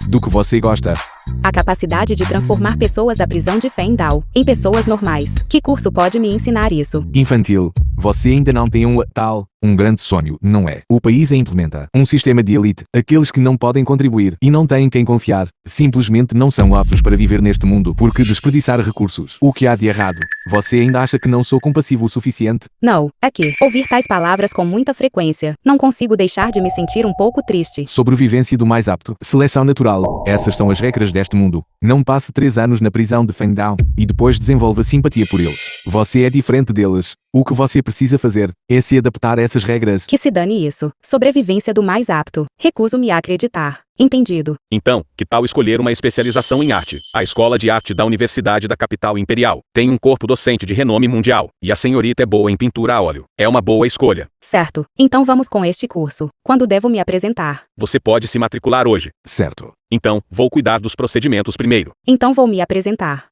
Do que você gosta. A capacidade de transformar pessoas da prisão de Fendal em pessoas normais. Que curso pode me ensinar isso? Infantil. Você ainda não tem um grande sonho, não é? O país implementa um sistema de elite. Aqueles que não podem contribuir e não têm quem confiar, simplesmente não são aptos para viver neste mundo. Porque desperdiçar recursos? O que há de errado? Você ainda acha que não sou compassivo o suficiente? Não, é que ouvir tais palavras com muita frequência, não consigo deixar de me sentir um pouco triste. Sobrevivência do mais apto. Seleção natural. Essas são as regras deste mundo. Não passe 3 anos na prisão de Fengdao e depois desenvolva simpatia por eles. Você é diferente deles. O que você precisa fazer é se adaptar a essas regras. Que se dane isso. Sobrevivência do mais apto. Recuso-me a acreditar. Entendido. Então, que tal escolher uma especialização em arte? A Escola de Arte da Universidade da Capital Imperial tem um corpo docente de renome mundial, e a senhorita é boa em pintura a óleo. É uma boa escolha. Certo. Então vamos com este curso. Quando devo me apresentar? Você pode se matricular hoje. Certo. Então, vou cuidar dos procedimentos primeiro. Então vou me apresentar.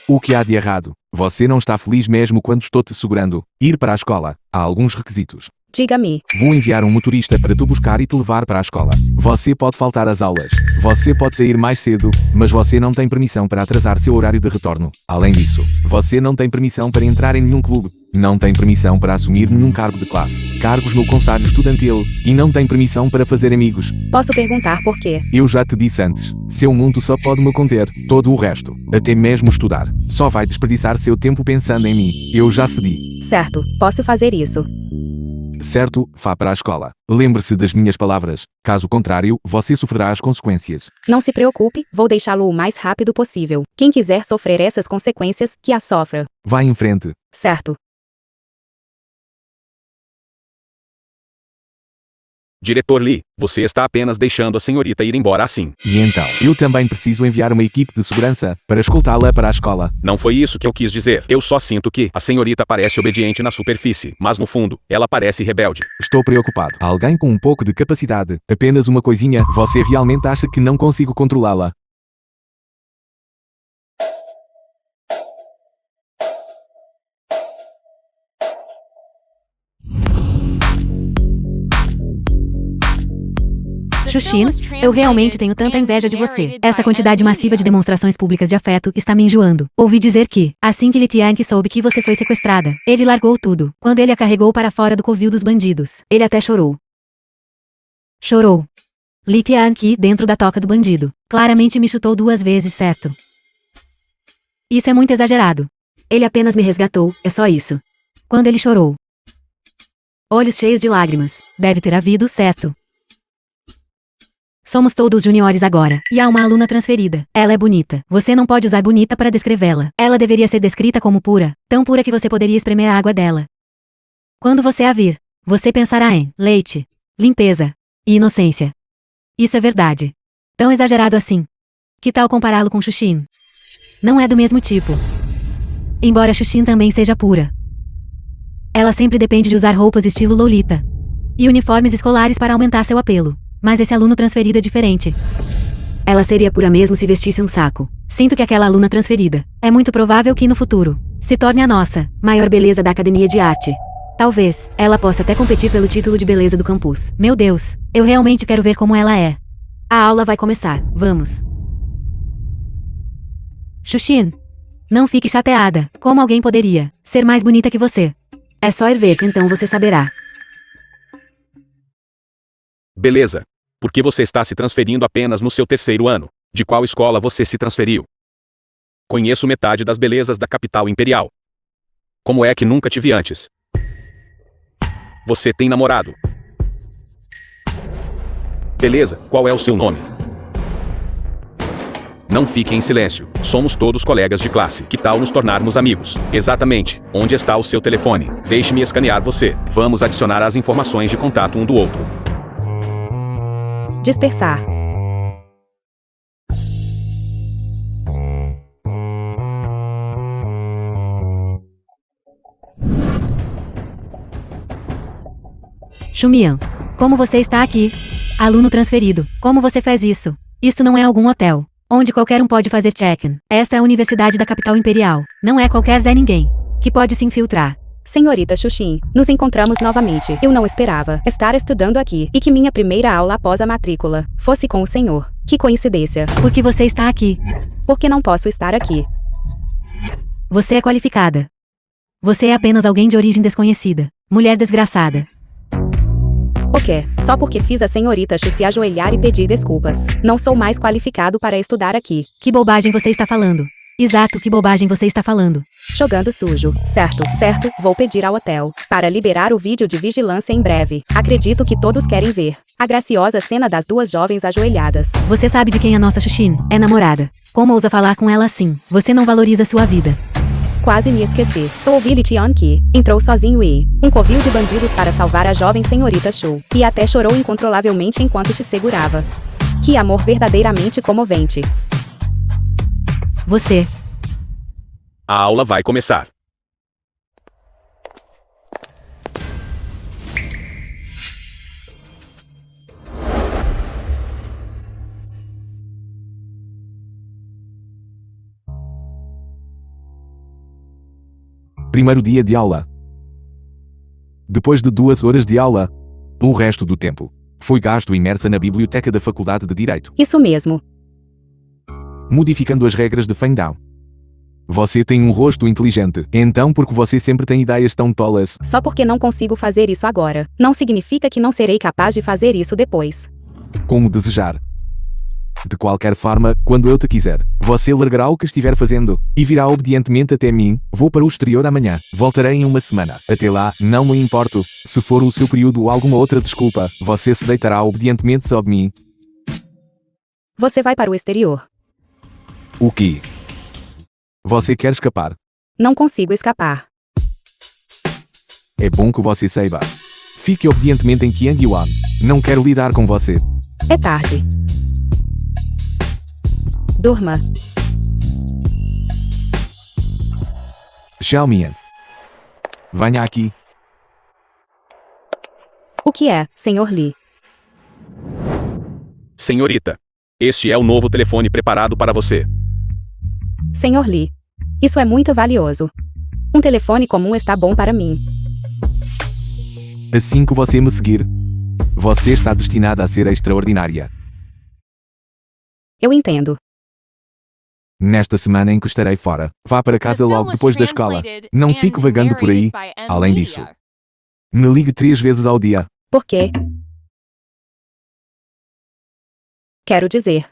O que há de errado? Você não está feliz mesmo quando estou te segurando. Ir para a escola. Há alguns requisitos. Diga-me. Vou enviar um motorista para te buscar e te levar para a escola. Você pode faltar às aulas. Você pode sair mais cedo, mas você não tem permissão para atrasar seu horário de retorno. Além disso, você não tem permissão para entrar em nenhum clube. Não tem permissão para assumir nenhum cargo de classe, cargos no conselho estudantil, e não tem permissão para fazer amigos. Posso perguntar por quê? Eu já te disse antes, seu mundo só pode me conter, todo o resto, até mesmo estudar, só vai desperdiçar seu tempo pensando em mim. Eu já cedi. Certo, posso fazer isso. Certo, vá para a escola. Lembre-se das minhas palavras, caso contrário, você sofrerá as consequências. Não se preocupe, vou deixá-lo o mais rápido possível. Quem quiser sofrer essas consequências, que as sofra. Vá em frente. Certo. Diretor Lee, você está apenas deixando a senhorita ir embora assim. E então, eu também preciso enviar uma equipe de segurança para escoltá-la para a escola. Não foi isso que eu quis dizer. Eu só sinto que a senhorita parece obediente na superfície, mas no fundo, ela parece rebelde. Estou preocupado. Alguém com um pouco de capacidade. Apenas uma coisinha. Você realmente acha que não consigo controlá-la? Xuxin, eu realmente tenho tanta inveja de você. Essa quantidade massiva de demonstrações públicas de afeto está me enjoando. Ouvi dizer que, assim que Li Tianqi soube que você foi sequestrada, ele largou tudo. Quando ele a carregou para fora do covil dos bandidos, ele até chorou. Chorou. Li Tianqi dentro da toca do bandido. Claramente me chutou 2 vezes, certo? Isso é muito exagerado. Ele apenas me resgatou, é só isso. Quando ele chorou. Olhos cheios de lágrimas. Deve ter havido, certo? Somos todos juniores agora, e há uma aluna transferida. Ela é bonita. Você não pode usar bonita para descrevê-la. Ela deveria ser descrita como pura, tão pura que você poderia espremer a água dela. Quando você a vir, você pensará em leite, limpeza e inocência. Isso é verdade. Tão exagerado assim. Que tal compará-lo com Xuxin? Não é do mesmo tipo. Embora Xuxin também seja pura. Ela sempre depende de usar roupas estilo Lolita e uniformes escolares para aumentar seu apelo. Mas esse aluno transferido é diferente. Ela seria pura mesmo se vestisse um saco. Sinto que aquela aluna transferida é muito provável que no futuro se torne a nossa maior beleza da academia de arte. Talvez ela possa até competir pelo título de beleza do campus. Meu Deus, eu realmente quero ver como ela é. A aula vai começar. Vamos. Xuxin, não fique chateada. Como alguém poderia ser mais bonita que você? É só ir ver, então você saberá. Beleza. Por que você está se transferindo apenas no seu 3º ano? De qual escola você se transferiu? Conheço metade das belezas da capital imperial. Como é que nunca te vi antes? Você tem namorado? Beleza, qual é o seu nome? Não fique em silêncio. Somos todos colegas de classe. Que tal nos tornarmos amigos? Exatamente. Onde está o seu telefone? Deixe-me escanear você. Vamos adicionar as informações de contato um do outro. Dispersar. Xumian, como você está aqui? Aluno transferido, como você fez isso? Isto não é algum hotel, onde qualquer um pode fazer check-in. Esta é a Universidade da Capital Imperial. Não é qualquer Zé Ninguém que pode se infiltrar. Senhorita Xuxin, nos encontramos novamente. Eu não esperava estar estudando aqui e que minha primeira aula após a matrícula fosse com o senhor. Que coincidência. Por que você está aqui? Por que não posso estar aqui? Você é qualificada. Você é apenas alguém de origem desconhecida. Mulher desgraçada. O quê? Só porque fiz a senhorita Xu se ajoelhar e pedir desculpas. Não sou mais qualificado para estudar aqui. Que bobagem você está falando? Exato, que bobagem você está falando. Jogando sujo. Certo, vou pedir ao hotel para liberar o vídeo de vigilância em breve. Acredito que todos querem ver a graciosa cena das 2 jovens ajoelhadas. Você sabe de quem a nossa Xuxin é namorada. Como ousa falar com ela assim? Você não valoriza sua vida. Quase me esqueci. Eu ouvi Li Tianqi. Entrou sozinho e um covil de bandidos para salvar a jovem senhorita Shu. E até chorou incontrolavelmente enquanto te segurava. Que amor verdadeiramente comovente. Você. A aula vai começar. Primeiro dia de aula. Depois de 2 horas de aula, o resto do tempo foi gasto imersa na biblioteca da Faculdade de Direito, Isso mesmo. modificando as regras de Fengdao. Você tem um rosto inteligente, então por que você sempre tem ideias tão tolas? Só porque não consigo fazer isso agora, não significa que não serei capaz de fazer isso depois. Como desejar. De qualquer forma, quando eu te quiser, você largará o que estiver fazendo e virá obedientemente até mim. Vou para o exterior amanhã. Voltarei em 1 semana. Até lá, não me importo. Se for o seu período ou alguma outra desculpa, você se deitará obedientemente sob mim. Você vai para o exterior. O quê? Você quer escapar? Não consigo escapar. É bom que você saiba. Fique obedientemente em Qiangyuan. Não quero lidar com você. É tarde. Durma. Xiaomian. Venha aqui. O que é, Sr. Li? Senhorita, este é o novo telefone preparado para você. Sr. Li. Isso é muito valioso. Um telefone comum está bom para mim. Assim que você me seguir, você está destinada a ser extraordinária. Eu entendo. Nesta semana em que estarei fora, vá para casa logo depois da escola. Não fique vagando por aí. Além disso, me ligue 3 vezes ao dia. Por quê? Quero dizer,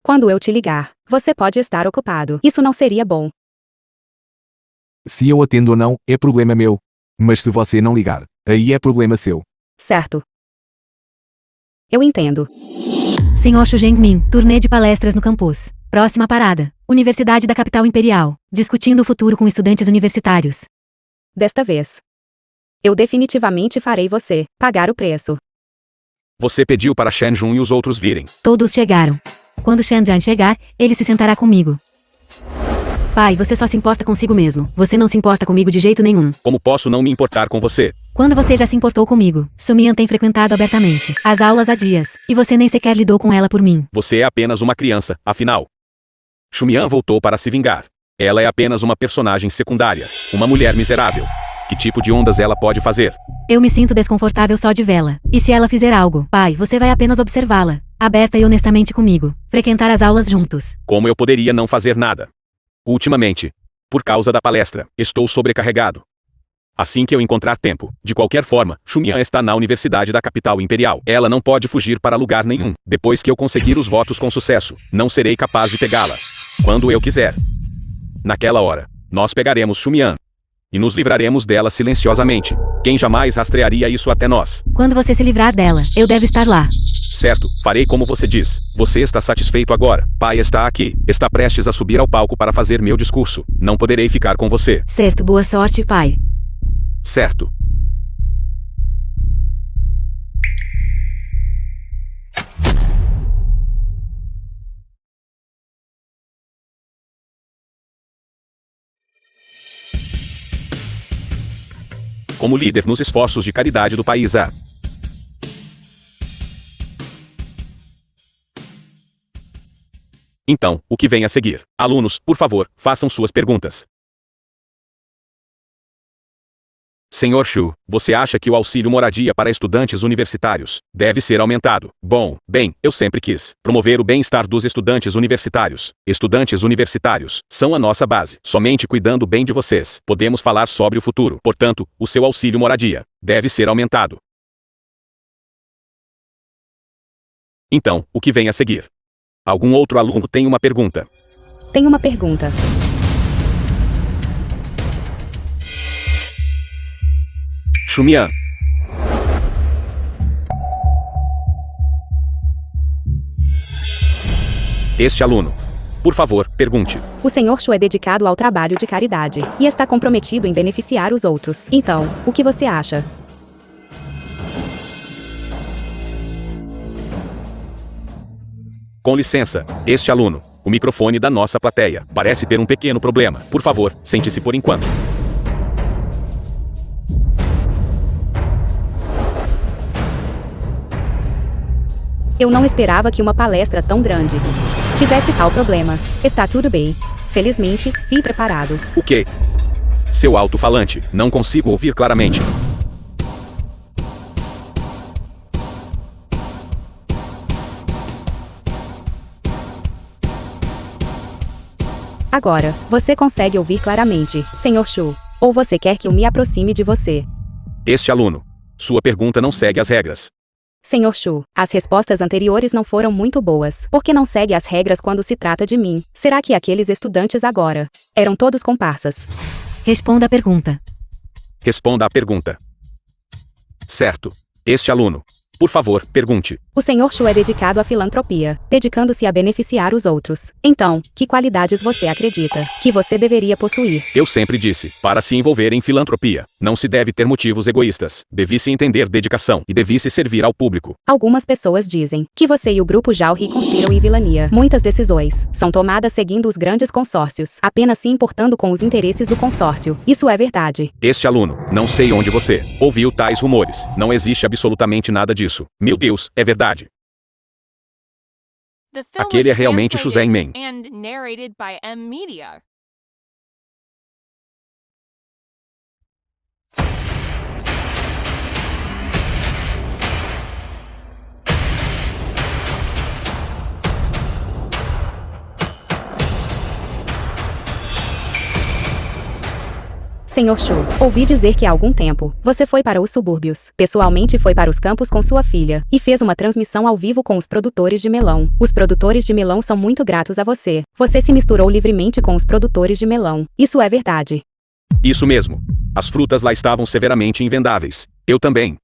quando eu te ligar, você pode estar ocupado. Isso não seria bom. Se eu atendo ou não, é problema meu. Mas se você não ligar, aí é problema seu. Certo. Eu entendo. Senhor Xu Zhengmin, turnê de palestras no campus. Próxima parada. Universidade da Capital Imperial. Discutindo o futuro com estudantes universitários. Desta vez. Eu definitivamente farei você pagar o preço. Você pediu para Shenjun e os outros virem. Todos chegaram. Quando Shenjian chegar, ele se sentará comigo. Pai, você só se importa consigo mesmo. Você não se importa comigo de jeito nenhum. Como posso não me importar com você? Quando você já se importou comigo, Sumian tem frequentado abertamente as aulas há dias, e você nem sequer lidou com ela por mim. Você é apenas uma criança, afinal. Xumian voltou para se vingar. Ela é apenas uma personagem secundária. Uma mulher miserável. Que tipo de ondas ela pode fazer? Eu me sinto desconfortável só de vê-la. E se ela fizer algo, pai, você vai apenas observá-la. Aberta e honestamente comigo. Frequentar as aulas juntos. Como eu poderia não fazer nada? Ultimamente, por causa da palestra, estou sobrecarregado. Assim que eu encontrar tempo, de qualquer forma, Xumian está na Universidade da Capital Imperial. Ela não pode fugir para lugar nenhum. Depois que eu conseguir os votos com sucesso, não serei capaz de pegá-la. Quando eu quiser. Naquela hora, nós pegaremos Xumian. E nos livraremos dela silenciosamente. Quem jamais rastrearia isso até nós? Quando você se livrar dela, eu devo estar lá. Certo, farei como você diz. Você está satisfeito agora. Pai está aqui. Está prestes a subir ao palco para fazer meu discurso. Não poderei ficar com você. Certo, boa sorte, pai. Certo. Como líder nos esforços de caridade do país A. Então, o que vem a seguir? Alunos, por favor, façam suas perguntas. Senhor Xu, você acha que o auxílio moradia para estudantes universitários deve ser aumentado? Bem, eu sempre quis promover o bem-estar dos estudantes universitários. Estudantes universitários são a nossa base. Somente cuidando bem de vocês, podemos falar sobre o futuro. Portanto, o seu auxílio moradia deve ser aumentado. Então, o que vem a seguir? Algum outro aluno tem uma pergunta? Tenho uma pergunta. Xumian. Este aluno Por favor, pergunte. O Sr. Chu é dedicado ao trabalho de caridade e está comprometido em beneficiar os outros. Então, o que você acha? Com licença, este aluno. O microfone da nossa plateia parece ter um pequeno problema. Por favor, sente-se por enquanto. Eu não esperava que uma palestra tão grande tivesse tal problema. Está tudo bem. Felizmente, vim preparado. O quê? Seu alto-falante, não consigo ouvir claramente. Agora, você consegue ouvir claramente, Sr. Chu? Ou você quer que eu me aproxime de você? Este aluno. Sua pergunta não segue as regras. Sr. Chu, as respostas anteriores não foram muito boas. Por que não segue as regras quando se trata de mim? Será que aqueles estudantes agora eram todos comparsas? Responda a pergunta. Responda à pergunta. Certo. Este aluno. Por favor, pergunte. O Sr. Chu é dedicado à filantropia, dedicando-se a beneficiar os outros. Então, que qualidades você acredita que você deveria possuir? Eu sempre disse, para se envolver em filantropia, não se deve ter motivos egoístas. Deve-se entender dedicação e deve-se servir ao público. Algumas pessoas dizem que você e o grupo Jauri conspiram em vilania. Muitas decisões são tomadas seguindo os grandes consórcios, apenas se importando com os interesses do consórcio. Isso é verdade. Este aluno, não sei onde você ouviu tais rumores. Não existe absolutamente nada disso. Meu Deus, é verdade. The film Aquele was é realmente o Shuzhen translated Man. and narrated by M Media. Sr. Chu, ouvi dizer que há algum tempo, você foi para os subúrbios, pessoalmente foi para os campos com sua filha, e fez uma transmissão ao vivo com os produtores de melão. Os produtores de melão são muito gratos a você. Você se misturou livremente com os produtores de melão. Isso é verdade. Isso mesmo. As frutas lá estavam severamente invendáveis. Eu também.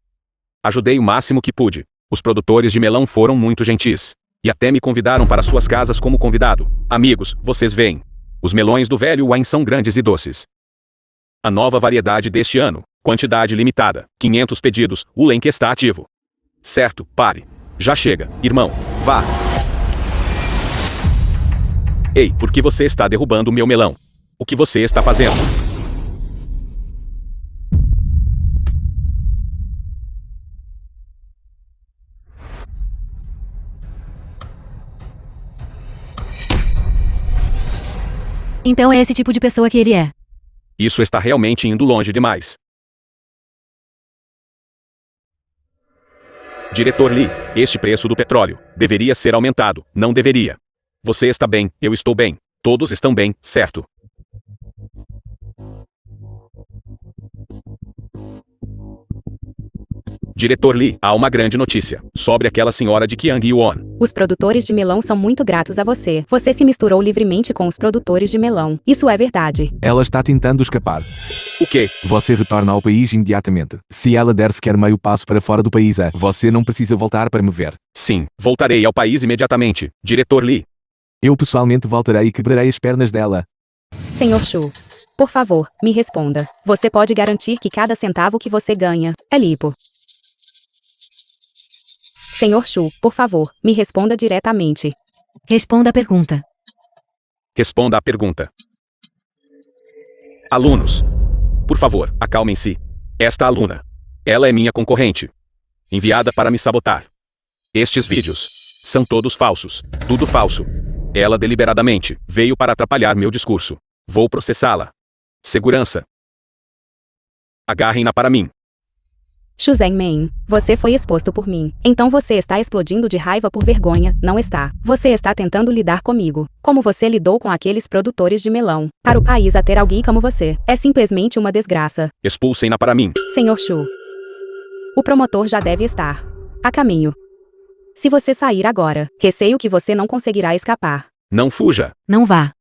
Ajudei o máximo que pude. Os produtores de melão foram muito gentis. E até me convidaram para suas casas como convidado. Amigos, vocês veem. Os melões do velho Wine são grandes e doces. A nova variedade deste ano. Quantidade limitada. 500 pedidos. O link está ativo. Certo, pare. Já chega, irmão. Vá. Ei, por que você está derrubando o meu melão? O que você está fazendo? Então é esse tipo de pessoa que ele é. Isso está realmente indo longe demais. Diretor Lee, este preço do petróleo deveria ser aumentado, não deveria. Você está bem, eu estou bem. Todos estão bem, certo? Diretor Lee, há uma grande notícia sobre aquela senhora de Kyang-Won. Os produtores de melão são muito gratos a você. Você se misturou livremente com os produtores de melão. Isso é verdade. Ela está tentando escapar. O quê? Você retorna ao país imediatamente. Se ela der sequer meio passo para fora do país, você não precisa voltar para me ver. Sim, voltarei ao país imediatamente. Diretor Lee. Eu pessoalmente voltarei e quebrarei as pernas dela. Sr. Chu, por favor, me responda. Você pode garantir que cada centavo que você ganha é limpo? Sr. Chu, por favor, me responda diretamente. Responda a pergunta. Responda à pergunta. Alunos. Por favor, acalmem-se. Esta aluna. Ela é minha concorrente. Enviada para me sabotar. Estes vídeos são todos falsos. Tudo falso. Ela deliberadamente veio para atrapalhar meu discurso. Vou processá-la. Segurança. Agarrem-na para mim. Shuzhen Man, você foi exposto por mim. Então você está explodindo de raiva por vergonha, não está? Você está tentando lidar comigo. Como você lidou com aqueles produtores de melão. Para o país a ter alguém como você, é simplesmente uma desgraça. Expulsem-na para mim. Sr. Chu. O promotor já deve estar a caminho. Se você sair agora, receio que você não conseguirá escapar. Não fuja. Não vá.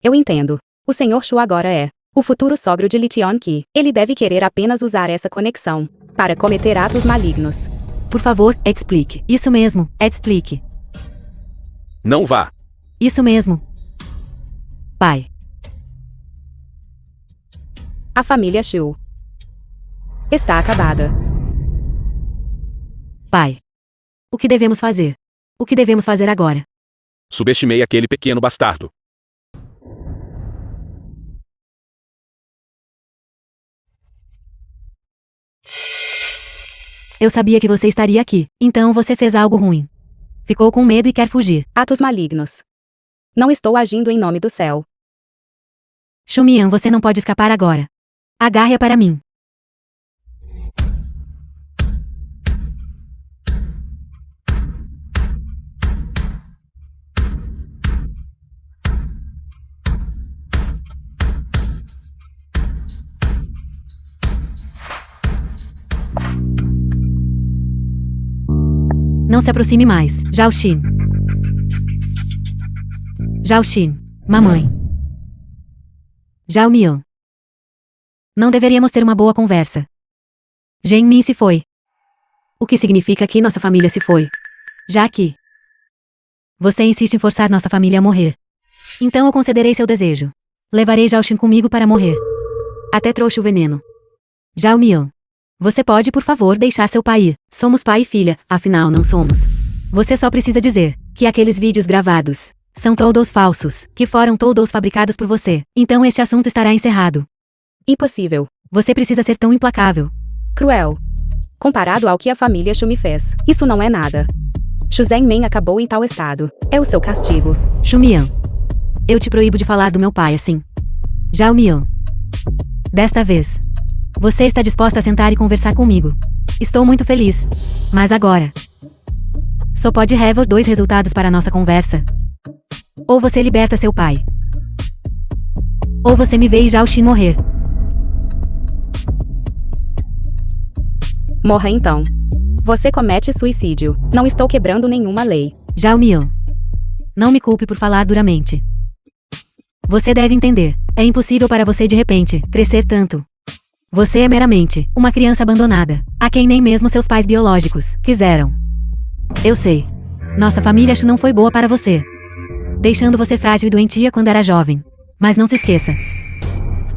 Eu entendo. O Sr. Chu agora é o futuro sogro de Lee Tian-ki. Ele deve querer apenas usar essa conexão para cometer atos malignos. Por favor, explique. Isso mesmo, explique. Não vá. Isso mesmo. Pai. A família Shu está acabada. Pai. O que devemos fazer? O que devemos fazer agora? Subestimei aquele pequeno bastardo. Eu sabia que você estaria aqui, então você fez algo ruim. Ficou com medo e quer fugir. Atos malignos. Não estou agindo em nome do céu. Xumian, você não pode escapar agora. Agarre-a para mim. Não se aproxime mais, Zhaoxin. Zhaoxin, mamãe. Zhao Mian. Não deveríamos ter uma boa conversa. Zhen Min se foi. O que significa que nossa família se foi? Já que você insiste em forçar nossa família a morrer. Então eu concederei seu desejo. Levarei Zhaoxin comigo para morrer. Até trouxe o veneno. Zhao Mian. Você pode, por favor, deixar seu pai ir. Somos pai e filha, afinal não somos. Você só precisa dizer que aqueles vídeos gravados são todos falsos, que foram todos fabricados por você. Então este assunto estará encerrado. Impossível. Você precisa ser tão implacável. Cruel. Comparado ao que a família Shu me fez, isso não é nada. Shu Zhenmin acabou em tal estado. É o seu castigo. Xumian. Eu te proíbo de falar do meu pai assim. Zhao Mian. Desta vez, você está disposta a sentar e conversar comigo. Estou muito feliz. Mas agora, só pode haver 2 resultados para nossa conversa. Ou você liberta seu pai. Ou você me vê e Zhaoxin morrer. Morra então. Você comete suicídio. Não estou quebrando nenhuma lei. Zhao Mian. Não me culpe por falar duramente. Você deve entender. É impossível para você de repente crescer tanto. Você é meramente uma criança abandonada, a quem nem mesmo seus pais biológicos quiseram. Eu sei. Nossa família Shu não foi boa para você, deixando você frágil e doentia quando era jovem. Mas não se esqueça.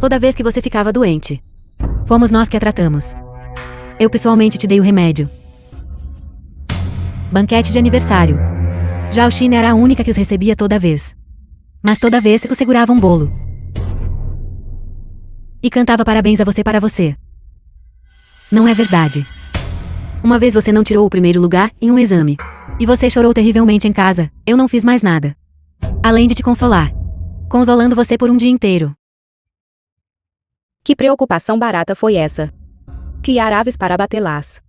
Toda vez que você ficava doente, fomos nós que a tratamos. Eu pessoalmente te dei o remédio. Banquete de aniversário. Zhaoxin era a única que os recebia toda vez. Mas toda vez eu segurava um bolo e cantava parabéns a você para você. Não é verdade. Uma vez você não tirou o primeiro lugar em um exame. E você chorou terrivelmente em casa. Eu não fiz mais nada. Além de te consolar. Consolando você por um dia inteiro. Que preocupação barata foi essa? Criar aves para abatê-las.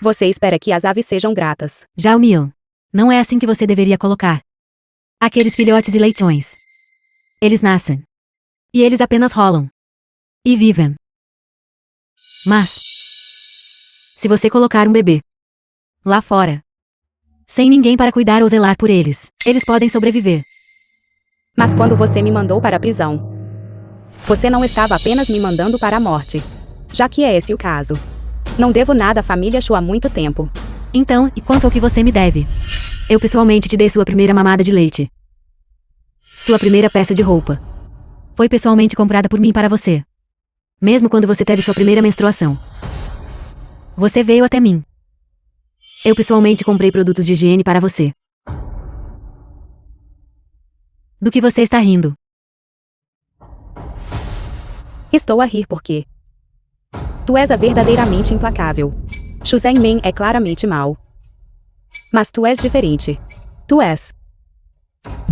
Você espera que as aves sejam gratas. Zhao Mian. Não é assim que você deveria colocar. Aqueles filhotes e leitões. Eles nascem. E eles apenas rolam. E vivem. Mas, se você colocar um bebê lá fora, sem ninguém para cuidar ou zelar por eles, eles podem sobreviver. Mas quando você me mandou para a prisão, você não estava apenas me mandando para a morte. Já que é esse o caso. Não devo nada à família Shu há muito tempo. Então, e quanto ao que você me deve? Eu pessoalmente te dei sua primeira mamada de leite. Sua primeira peça de roupa foi pessoalmente comprada por mim para você. Mesmo quando você teve sua primeira menstruação. Você veio até mim. Eu pessoalmente comprei produtos de higiene para você. Do que você está rindo? Estou a rir porque tu és a verdadeiramente implacável. Shu Zhenmin é claramente mau. Mas tu és diferente. Tu és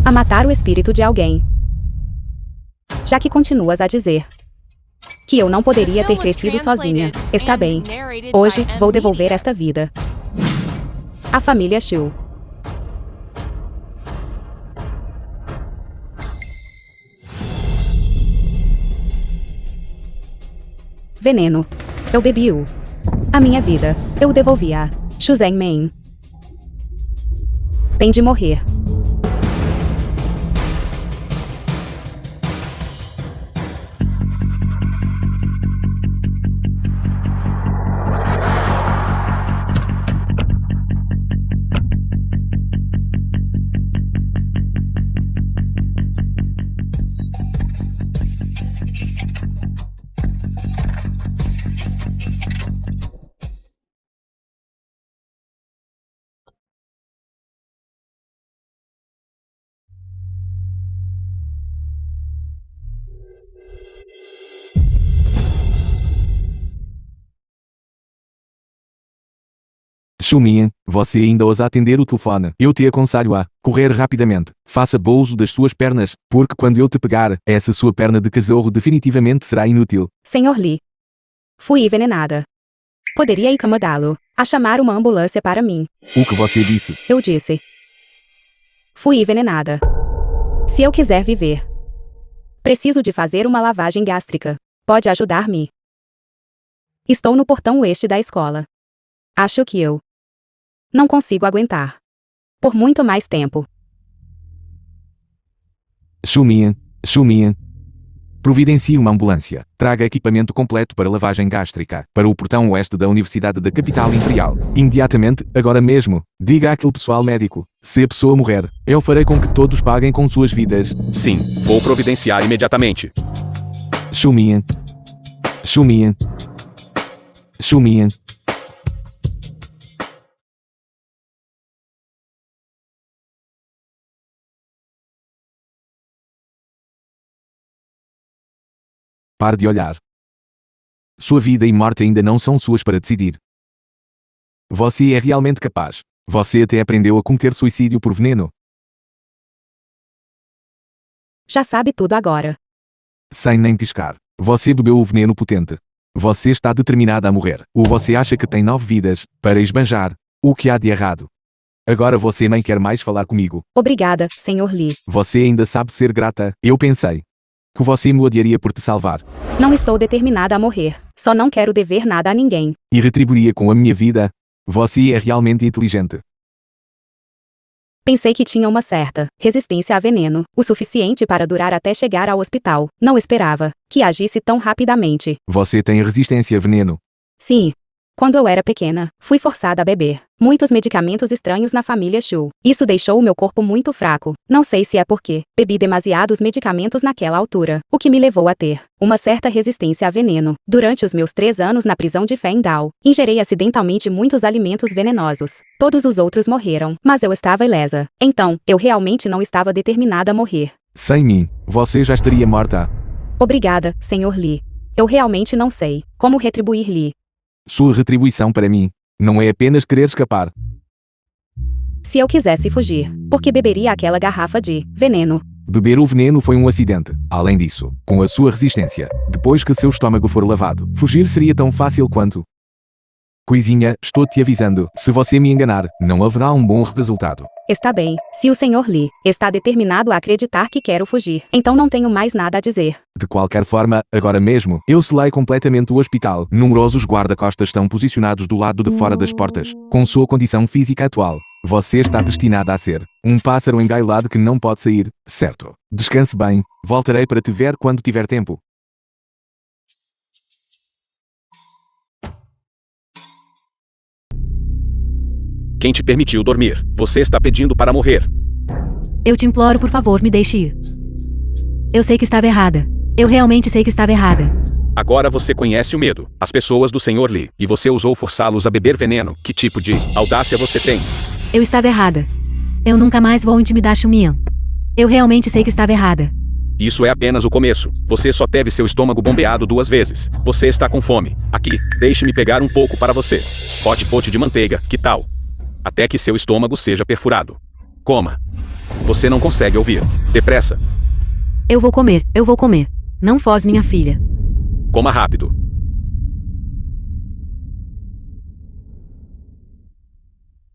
a matar o espírito de alguém. Já que continuas a dizer que eu não poderia ter crescido sozinha. Está bem. Hoje, vou devolver esta vida à família Shu. Veneno. Eu bebi-o. A minha vida. Eu devolvi a Shu Zhenmin. Tem de morrer. Shumien, você ainda ousa atender o telefone. Eu te aconselho a correr rapidamente. Faça bom uso das suas pernas, porque quando eu te pegar, essa sua perna de cachorro definitivamente será inútil. Senhor Lee. Fui envenenada. Poderia incomodá-lo a chamar uma ambulância para mim. O que você disse? Eu disse. Fui envenenada. Se eu quiser viver, preciso de fazer uma lavagem gástrica. Pode ajudar-me? Estou no portão oeste da escola. Acho que eu não consigo aguentar por muito mais tempo. Shumien. Providencie uma ambulância. Traga equipamento completo para lavagem gástrica, para o portão oeste da Universidade da Capital Imperial. Imediatamente, agora mesmo. Diga àquele pessoal médico. Se a pessoa morrer, eu farei com que todos paguem com suas vidas. Sim, vou providenciar imediatamente. Shumien. Pare de olhar. Sua vida e morte ainda não são suas para decidir. Você é realmente capaz. Você até aprendeu a cometer suicídio por veneno. Já sabe tudo agora. Sem nem piscar. Você bebeu o veneno potente. Você está determinada a morrer. Ou você acha que tem 9 vidas, para esbanjar. O que há de errado? Agora você nem quer mais falar comigo. Obrigada, Senhor Lee. Você ainda sabe ser grata. Eu pensei que você me odiaria por te salvar. Não estou determinada a morrer. Só não quero dever nada a ninguém. E retribuiria com a minha vida. Você é realmente inteligente. Pensei que tinha uma certa resistência a veneno, o suficiente para durar até chegar ao hospital. Não esperava que agisse tão rapidamente. Você tem resistência a veneno. Sim. Quando eu era pequena, fui forçada a beber muitos medicamentos estranhos na família Shu. Isso deixou o meu corpo muito fraco. Não sei se é porque bebi demasiados medicamentos naquela altura, o que me levou a ter uma certa resistência a veneno. Durante os meus 3 anos na prisão de Fengdao, ingerei acidentalmente muitos alimentos venenosos. Todos os outros morreram, mas eu estava ilesa. Então, eu realmente não estava determinada a morrer. Sem mim, você já estaria morta. Obrigada, Senhor Lee. Eu realmente não sei como retribuir Lee. Sua retribuição para mim não é apenas querer escapar. Se eu quisesse fugir, por que beberia aquela garrafa de veneno? Beber o veneno foi um acidente. Além disso, com a sua resistência, depois que seu estômago for lavado, fugir seria tão fácil quanto. Coisinha, estou te avisando, se você me enganar, não haverá um bom resultado. Está bem, se o Sr. Lee está determinado a acreditar que quero fugir, então não tenho mais nada a dizer. De qualquer forma, agora mesmo, eu selei completamente o hospital. Numerosos guarda-costas estão posicionados do lado de fora das portas. Com sua condição física atual, você está destinada a ser um pássaro engailado que não pode sair, certo? Descanse bem, voltarei para te ver quando tiver tempo. Quem te permitiu dormir? Você está pedindo para morrer. Eu te imploro, por favor, me deixe ir. Eu sei que estava errada. Eu realmente sei que estava errada. Agora você conhece o medo, as pessoas do Sr. Lee, e você ousou forçá-los a beber veneno. Que tipo de audácia você tem? Eu estava errada. Eu nunca mais vou intimidar Shumian. Eu realmente sei que estava errada. Isso é apenas o começo. Você só teve seu estômago bombeado 2 vezes. Você está com fome. Aqui, deixe-me pegar um pouco para você. Pote de manteiga, que tal? Até que seu estômago seja perfurado. Coma. Você não consegue ouvir. Depressa. Eu vou comer. Não foge, minha filha. Coma rápido.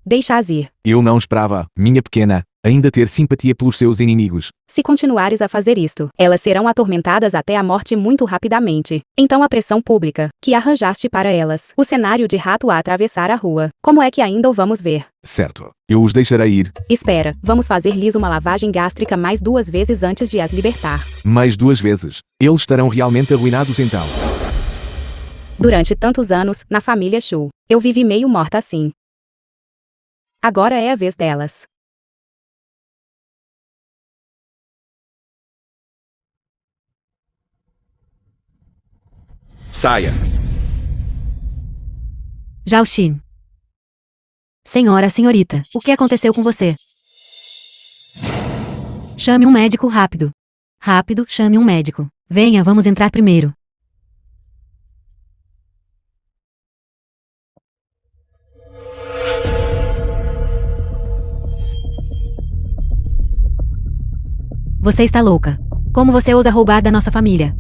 Deixa-as ir. Eu não esperava, minha pequena, ainda ter simpatia pelos seus inimigos. Se continuares a fazer isto, elas serão atormentadas até a morte muito rapidamente. Então a pressão pública que arranjaste para elas, o cenário de rato a atravessar a rua, como é que ainda o vamos ver? Certo, eu os deixarei ir. Espera, vamos fazer-lhes uma lavagem gástrica mais 2 vezes antes de as libertar. Mais 2 vezes. Eles estarão realmente arruinados então. Durante tantos anos, na família Shu, eu vivi meio morta assim. Agora é a vez delas. Saia. Zhaoxin. Senhorita, o que aconteceu com você? Chame um médico rápido. Rápido, chame um médico. Venha, vamos entrar primeiro. Você está louca. Como você ousa roubar da nossa família?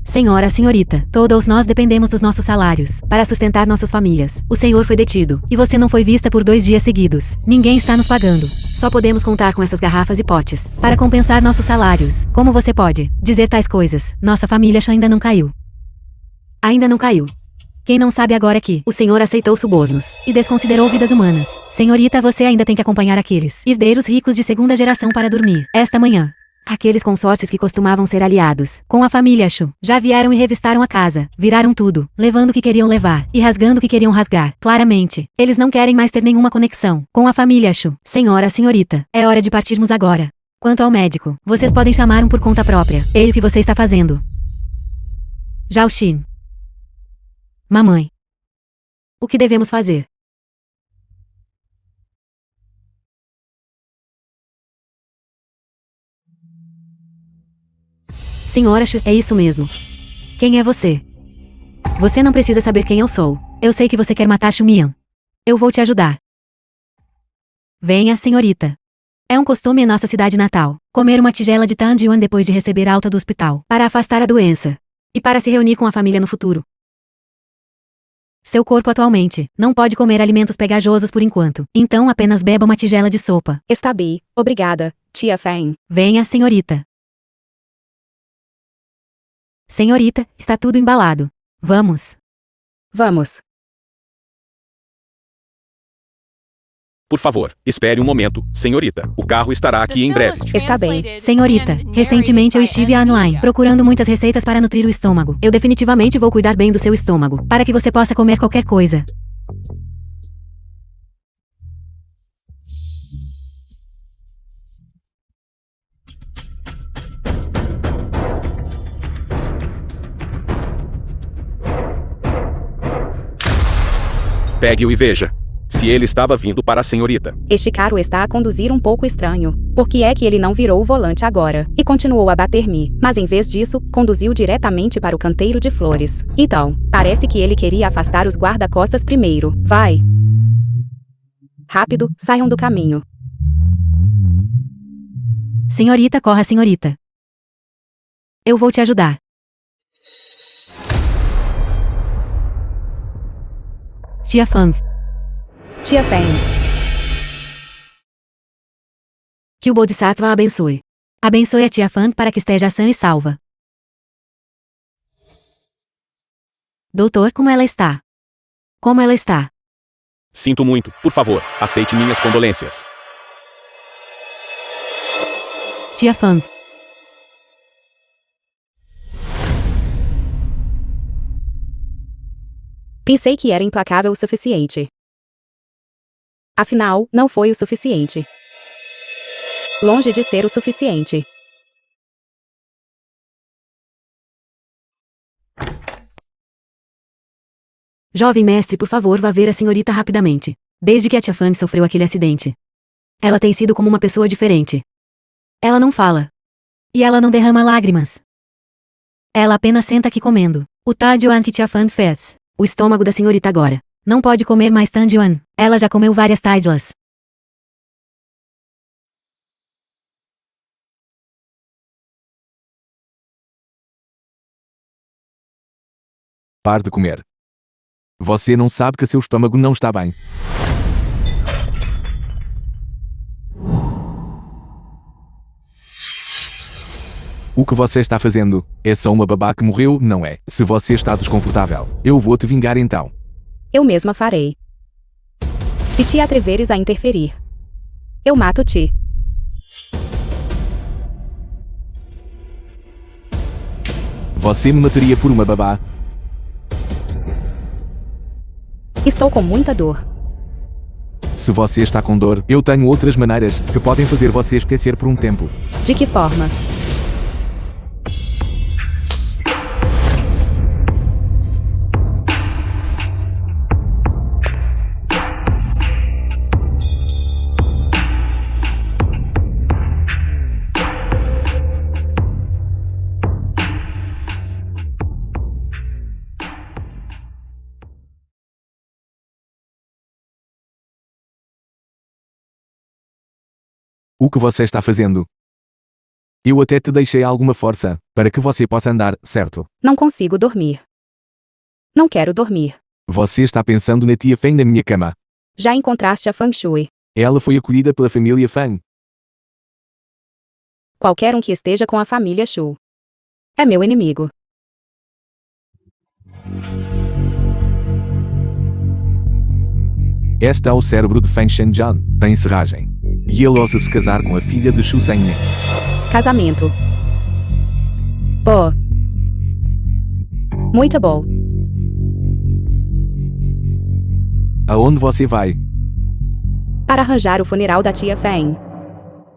Senhora, senhorita, todos nós dependemos dos nossos salários para sustentar nossas famílias. O senhor foi detido e você não foi vista por 2 dias seguidos. Ninguém está nos pagando. Só podemos contar com essas garrafas e potes para compensar nossos salários. Como você pode dizer tais coisas? Nossa família ainda não caiu. Ainda não caiu. Quem não sabe agora é que o senhor aceitou subornos e desconsiderou vidas humanas. Senhorita, você ainda tem que acompanhar aqueles herdeiros ricos de 2ª geração para dormir esta manhã. Aqueles consórcios que costumavam ser aliados com a família Chu já vieram e revistaram a casa, viraram tudo, levando o que queriam levar e rasgando o que queriam rasgar. Claramente, eles não querem mais ter nenhuma conexão com a família Chu. Senhora, senhorita, é hora de partirmos agora. Quanto ao médico, vocês podem chamar um por conta própria. Ei, o que você está fazendo? Zhao Xin. Mamãe. O que devemos fazer? Senhora Chu, é isso mesmo. Quem é você? Você não precisa saber quem eu sou. Eu sei que você quer matar Chu Mian. Eu vou te ajudar. Venha, senhorita. É um costume em nossa cidade natal comer uma tigela de Tanjian depois de receber alta do hospital para afastar a doença e para se reunir com a família no futuro. Seu corpo atualmente não pode comer alimentos pegajosos por enquanto, então apenas beba uma tigela de sopa. Está bem, obrigada, tia Feng. Venha, senhorita. Senhorita, está tudo embalado. Vamos. Vamos. Por favor, espere um momento, senhorita. O carro estará aqui em breve. Está bem. Senhorita, recentemente eu estive online procurando muitas receitas para nutrir o estômago. Eu definitivamente vou cuidar bem do seu estômago, para que você possa comer qualquer coisa. Pegue-o e veja. Se ele estava vindo para a senhorita. Este carro está a conduzir um pouco estranho. Por que é que ele não virou o volante agora? E continuou a bater-me, mas em vez disso, conduziu diretamente para o canteiro de flores. Então, parece que ele queria afastar os guarda-costas primeiro. Vai! Rápido, saiam do caminho. Senhorita, corra, senhorita. Eu vou te ajudar. Tia Fang. Tia Feng. Que o Bodhisattva a abençoe. Abençoe a tia Fang para que esteja sã e salva. Doutor, como ela está? Como ela está? Sinto muito, por favor, aceite minhas condolências. Tia Fang. Pensei que era implacável o suficiente. Afinal, não foi o suficiente. Longe de ser o suficiente. Jovem mestre, por favor, vá ver a senhorita rapidamente. Desde que a tia Fang sofreu aquele acidente, ela tem sido como uma pessoa diferente. Ela não fala. E ela não derrama lágrimas. Ela apenas senta aqui comendo. O Tanjian que tia Fang fez. O estômago da senhorita agora não pode comer mais Tanjian. Ela já comeu várias Taidlas. Pare de comer. Você não sabe que seu estômago não está bem. O que você está fazendo? É só uma babá que morreu, não é? Se você está desconfortável, eu vou te vingar então. Eu mesma farei. Se te atreveres a interferir, eu mato-te. Você me mataria por uma babá? Estou com muita dor. Se você está com dor, eu tenho outras maneiras que podem fazer você esquecer por um tempo. De que forma? O que você está fazendo? Eu até te deixei alguma força, para que você possa andar, certo? Não consigo dormir. Não quero dormir. Você está pensando na tia Feng na minha cama. Já encontraste a Feng Shui. Ela foi acolhida pela família Feng. Qualquer um que esteja com a família Shu é meu inimigo. Este é o cérebro de Feng Shenzhen. Tem serragem. E ele ousa se casar com a filha de Shu Zhengmen. Casamento. Boa. Muito bom. Aonde você vai? Para arranjar o funeral da tia Feng.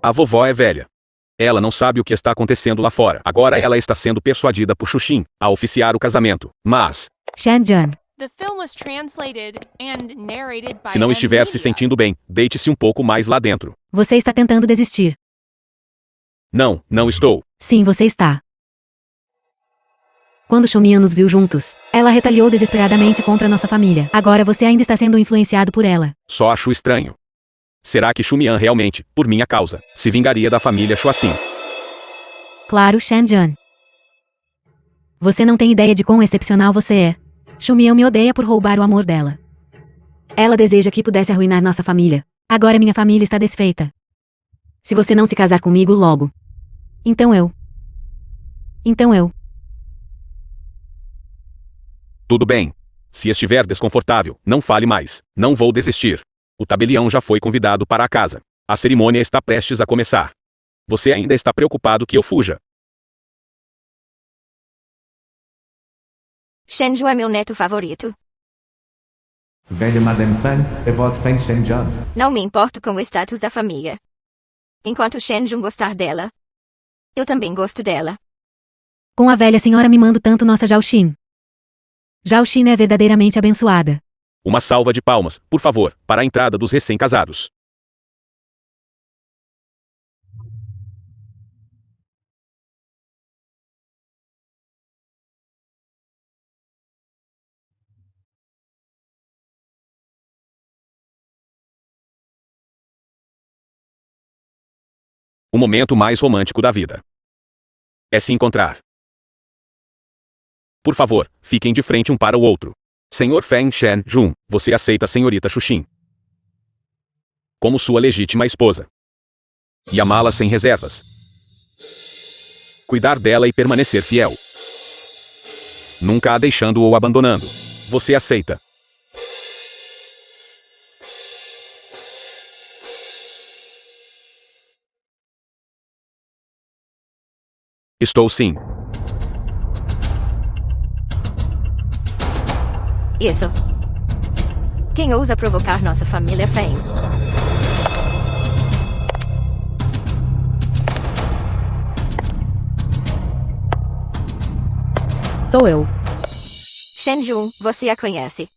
A vovó é velha. Ela não sabe o que está acontecendo lá fora. Agora ela está sendo persuadida por Xuxin a oficiar o casamento. Mas, Shenzhen. The film was translated and narrated by se não estiver se M-Media. sentindo bem, deite-se um pouco mais lá dentro. Você está tentando desistir. Não, não estou. Sim, você está. Quando Xumian nos viu juntos, ela retaliou desesperadamente contra nossa família. Agora você ainda está sendo influenciado por ela. Só acho estranho. Será que Xumian realmente, por minha causa, se vingaria da família Xuaxin? Claro, Shenzhen. Você não tem ideia de quão excepcional você é. Xumian me odeia por roubar o amor dela. Ela deseja que pudesse arruinar nossa família. Agora minha família está desfeita. Se você não se casar comigo logo. Então eu. Tudo bem. Se estiver desconfortável, não fale mais. Não vou desistir. O tabelião já foi convidado para a casa. A cerimônia está prestes a começar. Você ainda está preocupado que eu fuja? Shenju é meu neto favorito. Velha Madame Feng, avó de Feng Shenzhen. Não me importo com o status da família. Enquanto Shenju gostar dela, eu também gosto dela. Com a velha senhora mimando tanto nossa Zhaoxin. Zhaoxin é verdadeiramente abençoada. Uma salva de palmas, por favor, para a entrada dos recém-casados. O momento mais romântico da vida é se encontrar. Por favor, fiquem de frente um para o outro. Senhor Feng Shenzhen, você aceita a senhorita Xuxin como sua legítima esposa e amá-la sem reservas. Cuidar dela e permanecer fiel. Nunca a deixando ou abandonando. Você aceita? Estou sim. Isso. Quem ousa provocar nossa família Feng? Sou eu. Shenju, você a conhece.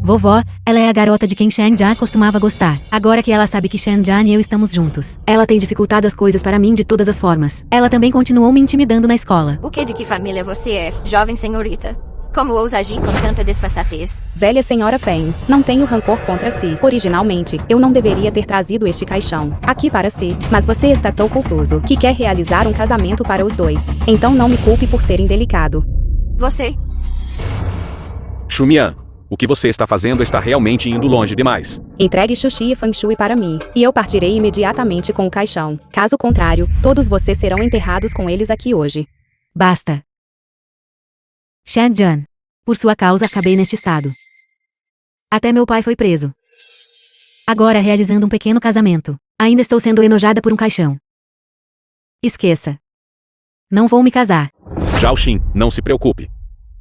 Vovó, ela é a garota de quem Shenzhen costumava gostar. Agora que ela sabe que Shenzhen e eu estamos juntos, ela tem dificultado as coisas para mim de todas as formas. Ela também continuou me intimidando na escola. O que de que família você é, jovem senhorita? Como ousa agir com tanta desfaçatez? Velha senhora Feng, não tenho rancor contra si. Originalmente, eu não deveria ter trazido este caixão aqui para si, mas você está tão confuso que quer realizar um casamento para os dois. Então não me culpe por ser indelicado. Você? Xumian, o que você está fazendo está realmente indo longe demais. Entregue Xuxi e Feng Shui para mim, e eu partirei imediatamente com o caixão. Caso contrário, todos vocês serão enterrados com eles aqui hoje. Basta. Shenzhen. Por sua causa acabei neste estado. Até meu pai foi preso. Agora realizando um pequeno casamento. Ainda estou sendo enojada por um caixão. Esqueça. Não vou me casar. Zhaoxin, não se preocupe.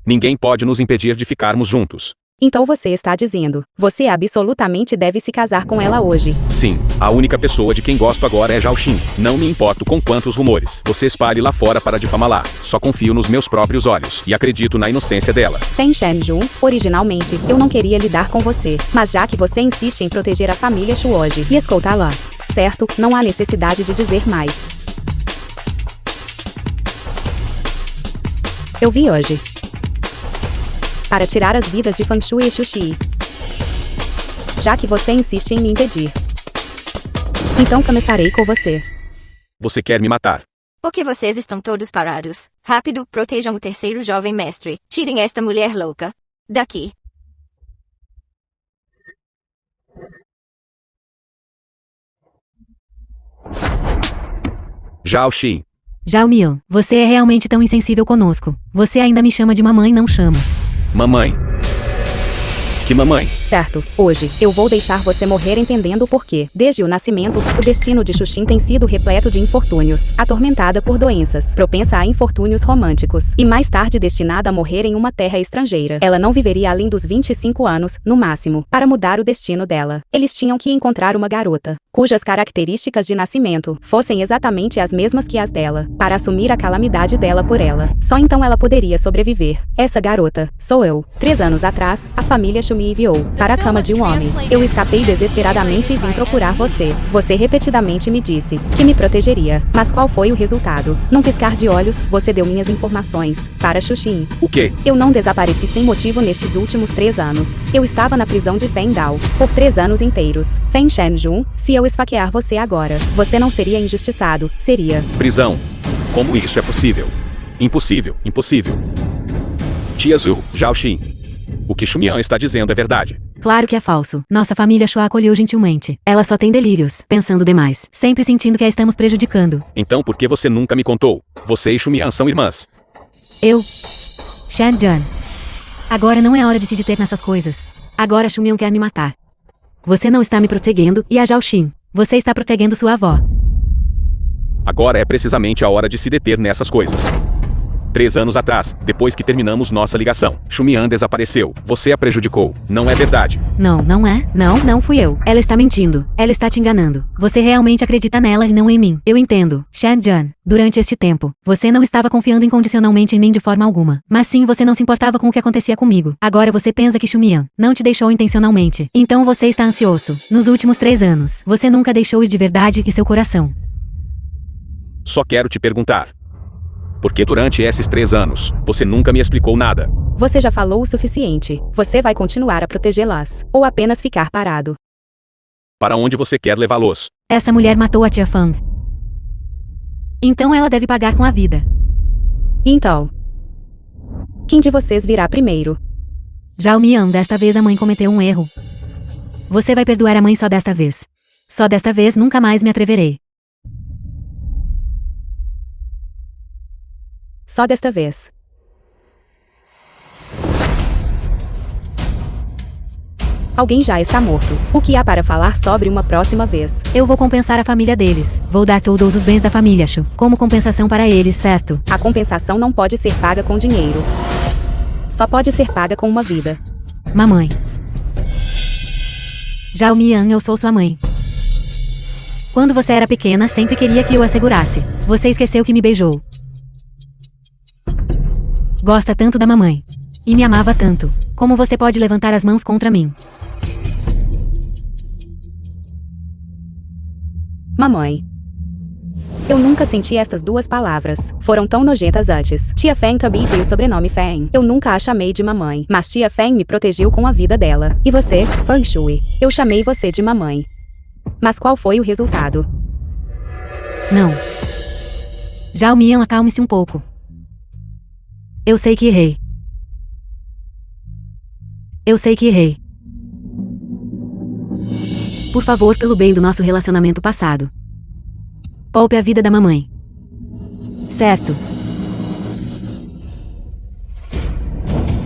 Ninguém pode nos impedir de ficarmos juntos. Então você está dizendo, você absolutamente deve se casar com ela hoje. Sim, a única pessoa de quem gosto agora é Zhaoxin. Não me importo com quantos rumores você espalhe lá fora para difamá-la. Só confio nos meus próprios olhos e acredito na inocência dela. Feng Shenzhen, originalmente, eu não queria lidar com você, mas já que você insiste em proteger a família Shu hoje e escoltá-las, certo, não há necessidade de dizer mais. Eu vi hoje. Para tirar as vidas de Feng Shui e Xuxi. Já que você insiste em me impedir. Então começarei com você. Você quer me matar? Por que vocês estão todos parados? Rápido, protejam o terceiro jovem mestre. Tirem esta mulher louca daqui. Zhao Xin. Zhao Mian, você é realmente tão insensível conosco. Você ainda me chama de mamãe, não chama. Mamãe. Que mamãe? Certo, hoje, eu vou deixar você morrer entendendo o porquê. Desde o nascimento, o destino de Xuxin tem sido repleto de infortúnios, atormentada por doenças, propensa a infortúnios românticos, e mais tarde destinada a morrer em uma terra estrangeira. Ela não viveria além dos 25 anos, no máximo, para mudar o destino dela. Eles tinham que encontrar uma garota, cujas características de nascimento fossem exatamente as mesmas que as dela, para assumir a calamidade dela por ela. Só então ela poderia sobreviver. Essa garota, sou eu. 3 anos atrás, a família Xu me enviou para a cama de um homem. Eu escapei desesperadamente e vim procurar você. Você repetidamente me disse que me protegeria. Mas qual foi o resultado? Num piscar de olhos, você deu minhas informações para Xuxin. O quê? Eu não desapareci sem motivo nestes últimos 3 anos. Eu estava na prisão de Feng Dao por 3 anos inteiros. Feng Shenjun, se eu esfaquear você agora, você não seria injustiçado, seria. Prisão. Como isso é possível? Impossível, impossível. Tia Zhu, Zhao Xin. O que Xumian está dizendo é verdade. Claro que é falso. Nossa família Xu a acolheu gentilmente. Ela só tem delírios, pensando demais, sempre sentindo que a estamos prejudicando. Então por que você nunca me contou? Você e Xumian são irmãs. Eu... Shan Jian. Agora não é hora de se deter nessas coisas. Agora Xumian quer me matar. Você não está me protegendo, e a Zhao Xin. Você está protegendo sua avó. Agora é precisamente a hora de se deter nessas coisas. 3 anos atrás, depois que terminamos nossa ligação, Xumian desapareceu. Você a prejudicou. Não é verdade? Não, não é. Não fui eu. Ela está mentindo. Ela está te enganando. Você realmente acredita nela e não em mim. Eu entendo. Shan Jian, durante este tempo, você não estava confiando incondicionalmente em mim de forma alguma. Mas sim, você não se importava com o que acontecia comigo. Agora você pensa que Xumian não te deixou intencionalmente. Então você está ansioso. Nos últimos 3 anos, você nunca deixou ir de verdade e seu coração. Só quero te perguntar. Porque durante esses 3 anos, você nunca me explicou nada. Você já falou o suficiente. Você vai continuar a protegê-las, ou apenas ficar parado. Para onde você quer levá-los? Essa mulher matou a tia Fang. Então ela deve pagar com a vida. Então, quem de vocês virá primeiro? Zhao Mian, desta vez a mãe cometeu um erro. Você vai perdoar a mãe só desta vez. Só desta vez nunca mais me atreverei. Só desta vez. Alguém já está morto. O que há para falar sobre uma próxima vez? Eu vou compensar a família deles. Vou dar todos os bens da família Xu, como compensação para eles, certo? A compensação não pode ser paga com dinheiro. Só pode ser paga com uma vida. Mamãe. Zhao Mian, eu sou sua mãe. Quando você era pequena, sempre queria que eu a segurasse. Você esqueceu que me beijou. Gosta tanto da mamãe. E me amava tanto. Como você pode levantar as mãos contra mim? Mamãe. Eu nunca senti estas 2 palavras. Foram tão nojentas antes. Tia Feng também tem o sobrenome Feng. Eu nunca a chamei de mamãe. Mas Tia Feng me protegeu com a vida dela. E você, Feng Shui? Eu chamei você de mamãe. Mas qual foi o resultado? Não. Zhao Mian, acalme-se um pouco. Eu sei que errei. Eu sei que errei. Por favor, pelo bem do nosso relacionamento passado. Poupe a vida da mamãe. Certo.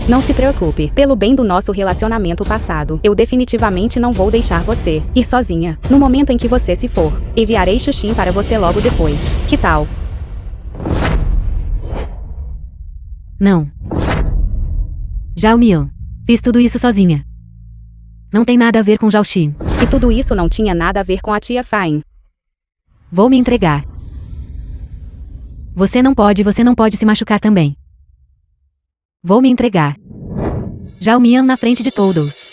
Não se preocupe. Pelo bem do nosso relacionamento passado, eu definitivamente não vou deixar você ir sozinha. No momento em que você se for, enviarei Xuxin para você logo depois. Que tal? Não. Zhao Mian. Fiz tudo isso sozinha. Não tem nada a ver com Zhao Xin. E tudo isso não tinha nada a ver com a tia Feng. Vou me entregar. Você não pode se machucar também. Vou me entregar. Zhao Mian na frente de todos.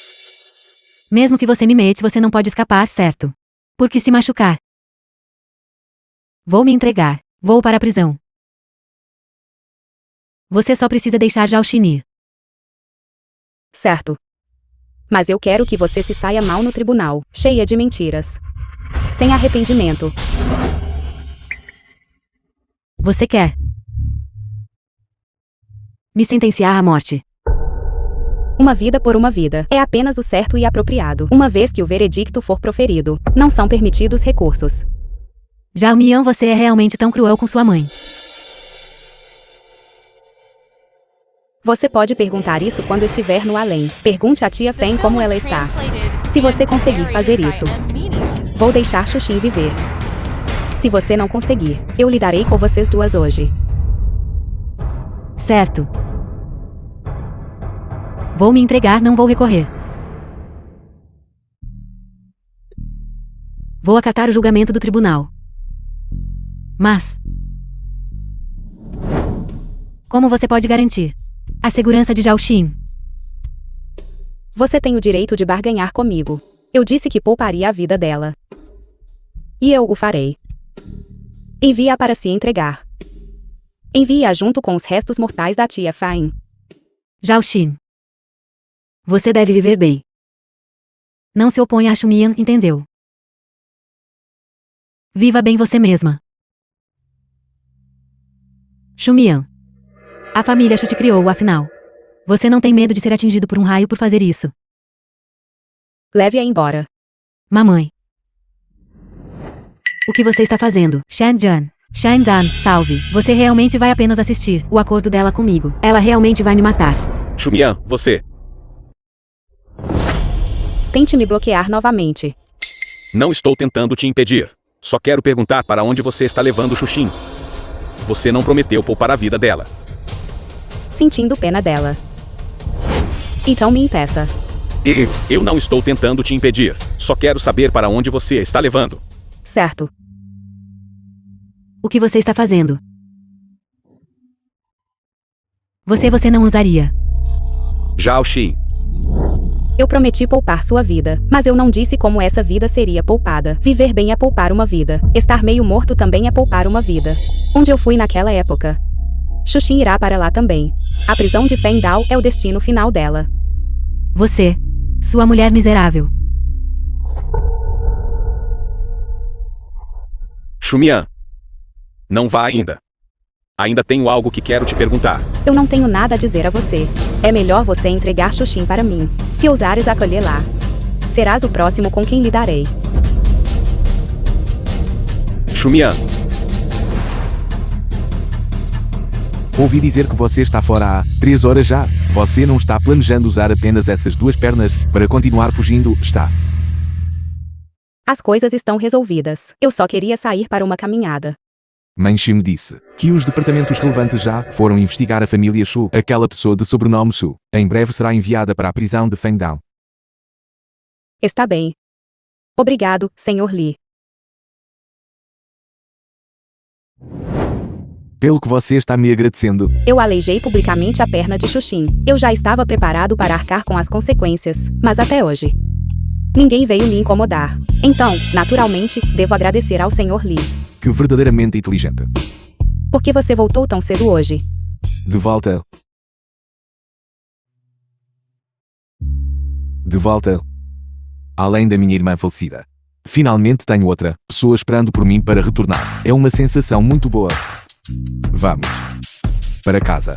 Mesmo que você me mate, você não pode escapar, certo? Porque se machucar. Vou me entregar. Vou para a prisão. Você só precisa deixar Zhao Xin ir. Certo. Mas eu quero que você se saia mal no tribunal, cheia de mentiras. sem arrependimento. Você quer me sentenciar à morte? Uma vida por uma vida é apenas o certo e apropriado, uma vez que o veredicto for proferido. Não são permitidos recursos. Zhao Mian, você é realmente tão cruel com sua mãe. Você pode perguntar isso quando estiver no além. Pergunte à tia The Feng film como was ela está. translated Se você and conseguir fazer narrated isso, by M Media. vou deixar Xuxin viver. Se você não conseguir, eu lidarei com vocês duas hoje. Certo. Vou me entregar, não vou recorrer. Vou acatar o julgamento do tribunal. Mas como você pode garantir a segurança de Zhao Xin? Você tem o direito de barganhar comigo. Eu disse que pouparia a vida dela. E eu o farei. Envie-a para se entregar. Envie-a junto com os restos mortais da tia Feng. Zhao Xin, você deve viver bem. Não se oponha a Xumian, entendeu? Viva bem você mesma. Xumian. A família Shu te criou, afinal. Você não tem medo de ser atingido por um raio por fazer isso. Leve-a embora. Mamãe. O que você está fazendo? Shanjan. Shandan, salve. Você realmente vai apenas assistir o acordo dela comigo. Ela realmente vai me matar. Xumian, você. Tente me bloquear novamente. Não estou tentando te impedir. Só quero perguntar para onde você está levando Xuxin. Você não prometeu poupar a vida dela. Sentindo pena dela. Então me impeça. Eu não estou tentando te impedir. Só quero saber para onde você a está levando. Certo. O que você está fazendo? Você não usaria. Zhao Xin. Eu prometi poupar sua vida, mas eu não disse como essa vida seria poupada. Viver bem é poupar uma vida. Estar meio morto também é poupar uma vida. Onde eu fui naquela época? Xuxin irá para lá também. A prisão de Feng Dao é o destino final dela. Você. Sua mulher miserável. Xumian. Não vá ainda. Ainda tenho algo que quero te perguntar. Eu não tenho nada a dizer a você. É melhor você entregar Xuxin para mim. Se ousares acolher lá, serás o próximo com quem lidarei. Xumian. Ouvi dizer que você está fora há 3 horas já. Você não está planejando usar apenas essas 2 pernas para continuar fugindo, está? As coisas estão resolvidas. Eu só queria sair para uma caminhada. Mãe Xi me disse que os departamentos relevantes já foram investigar a família Shu. Aquela pessoa de sobrenome Shu em breve será enviada para a prisão de Feng Dao. Está bem. Obrigado, Sr. Li. Pelo que você está me agradecendo. Eu aleijei publicamente a perna de Xuxin. Eu já estava preparado para arcar com as consequências, mas até hoje ninguém veio me incomodar. Então, naturalmente, devo agradecer ao Sr. Li. Que verdadeiramente inteligente. Por que você voltou tão cedo hoje? De volta. De volta. Além da minha irmã falecida. Finalmente tenho outra pessoa esperando por mim para retornar. É uma sensação muito boa. Vamos para casa.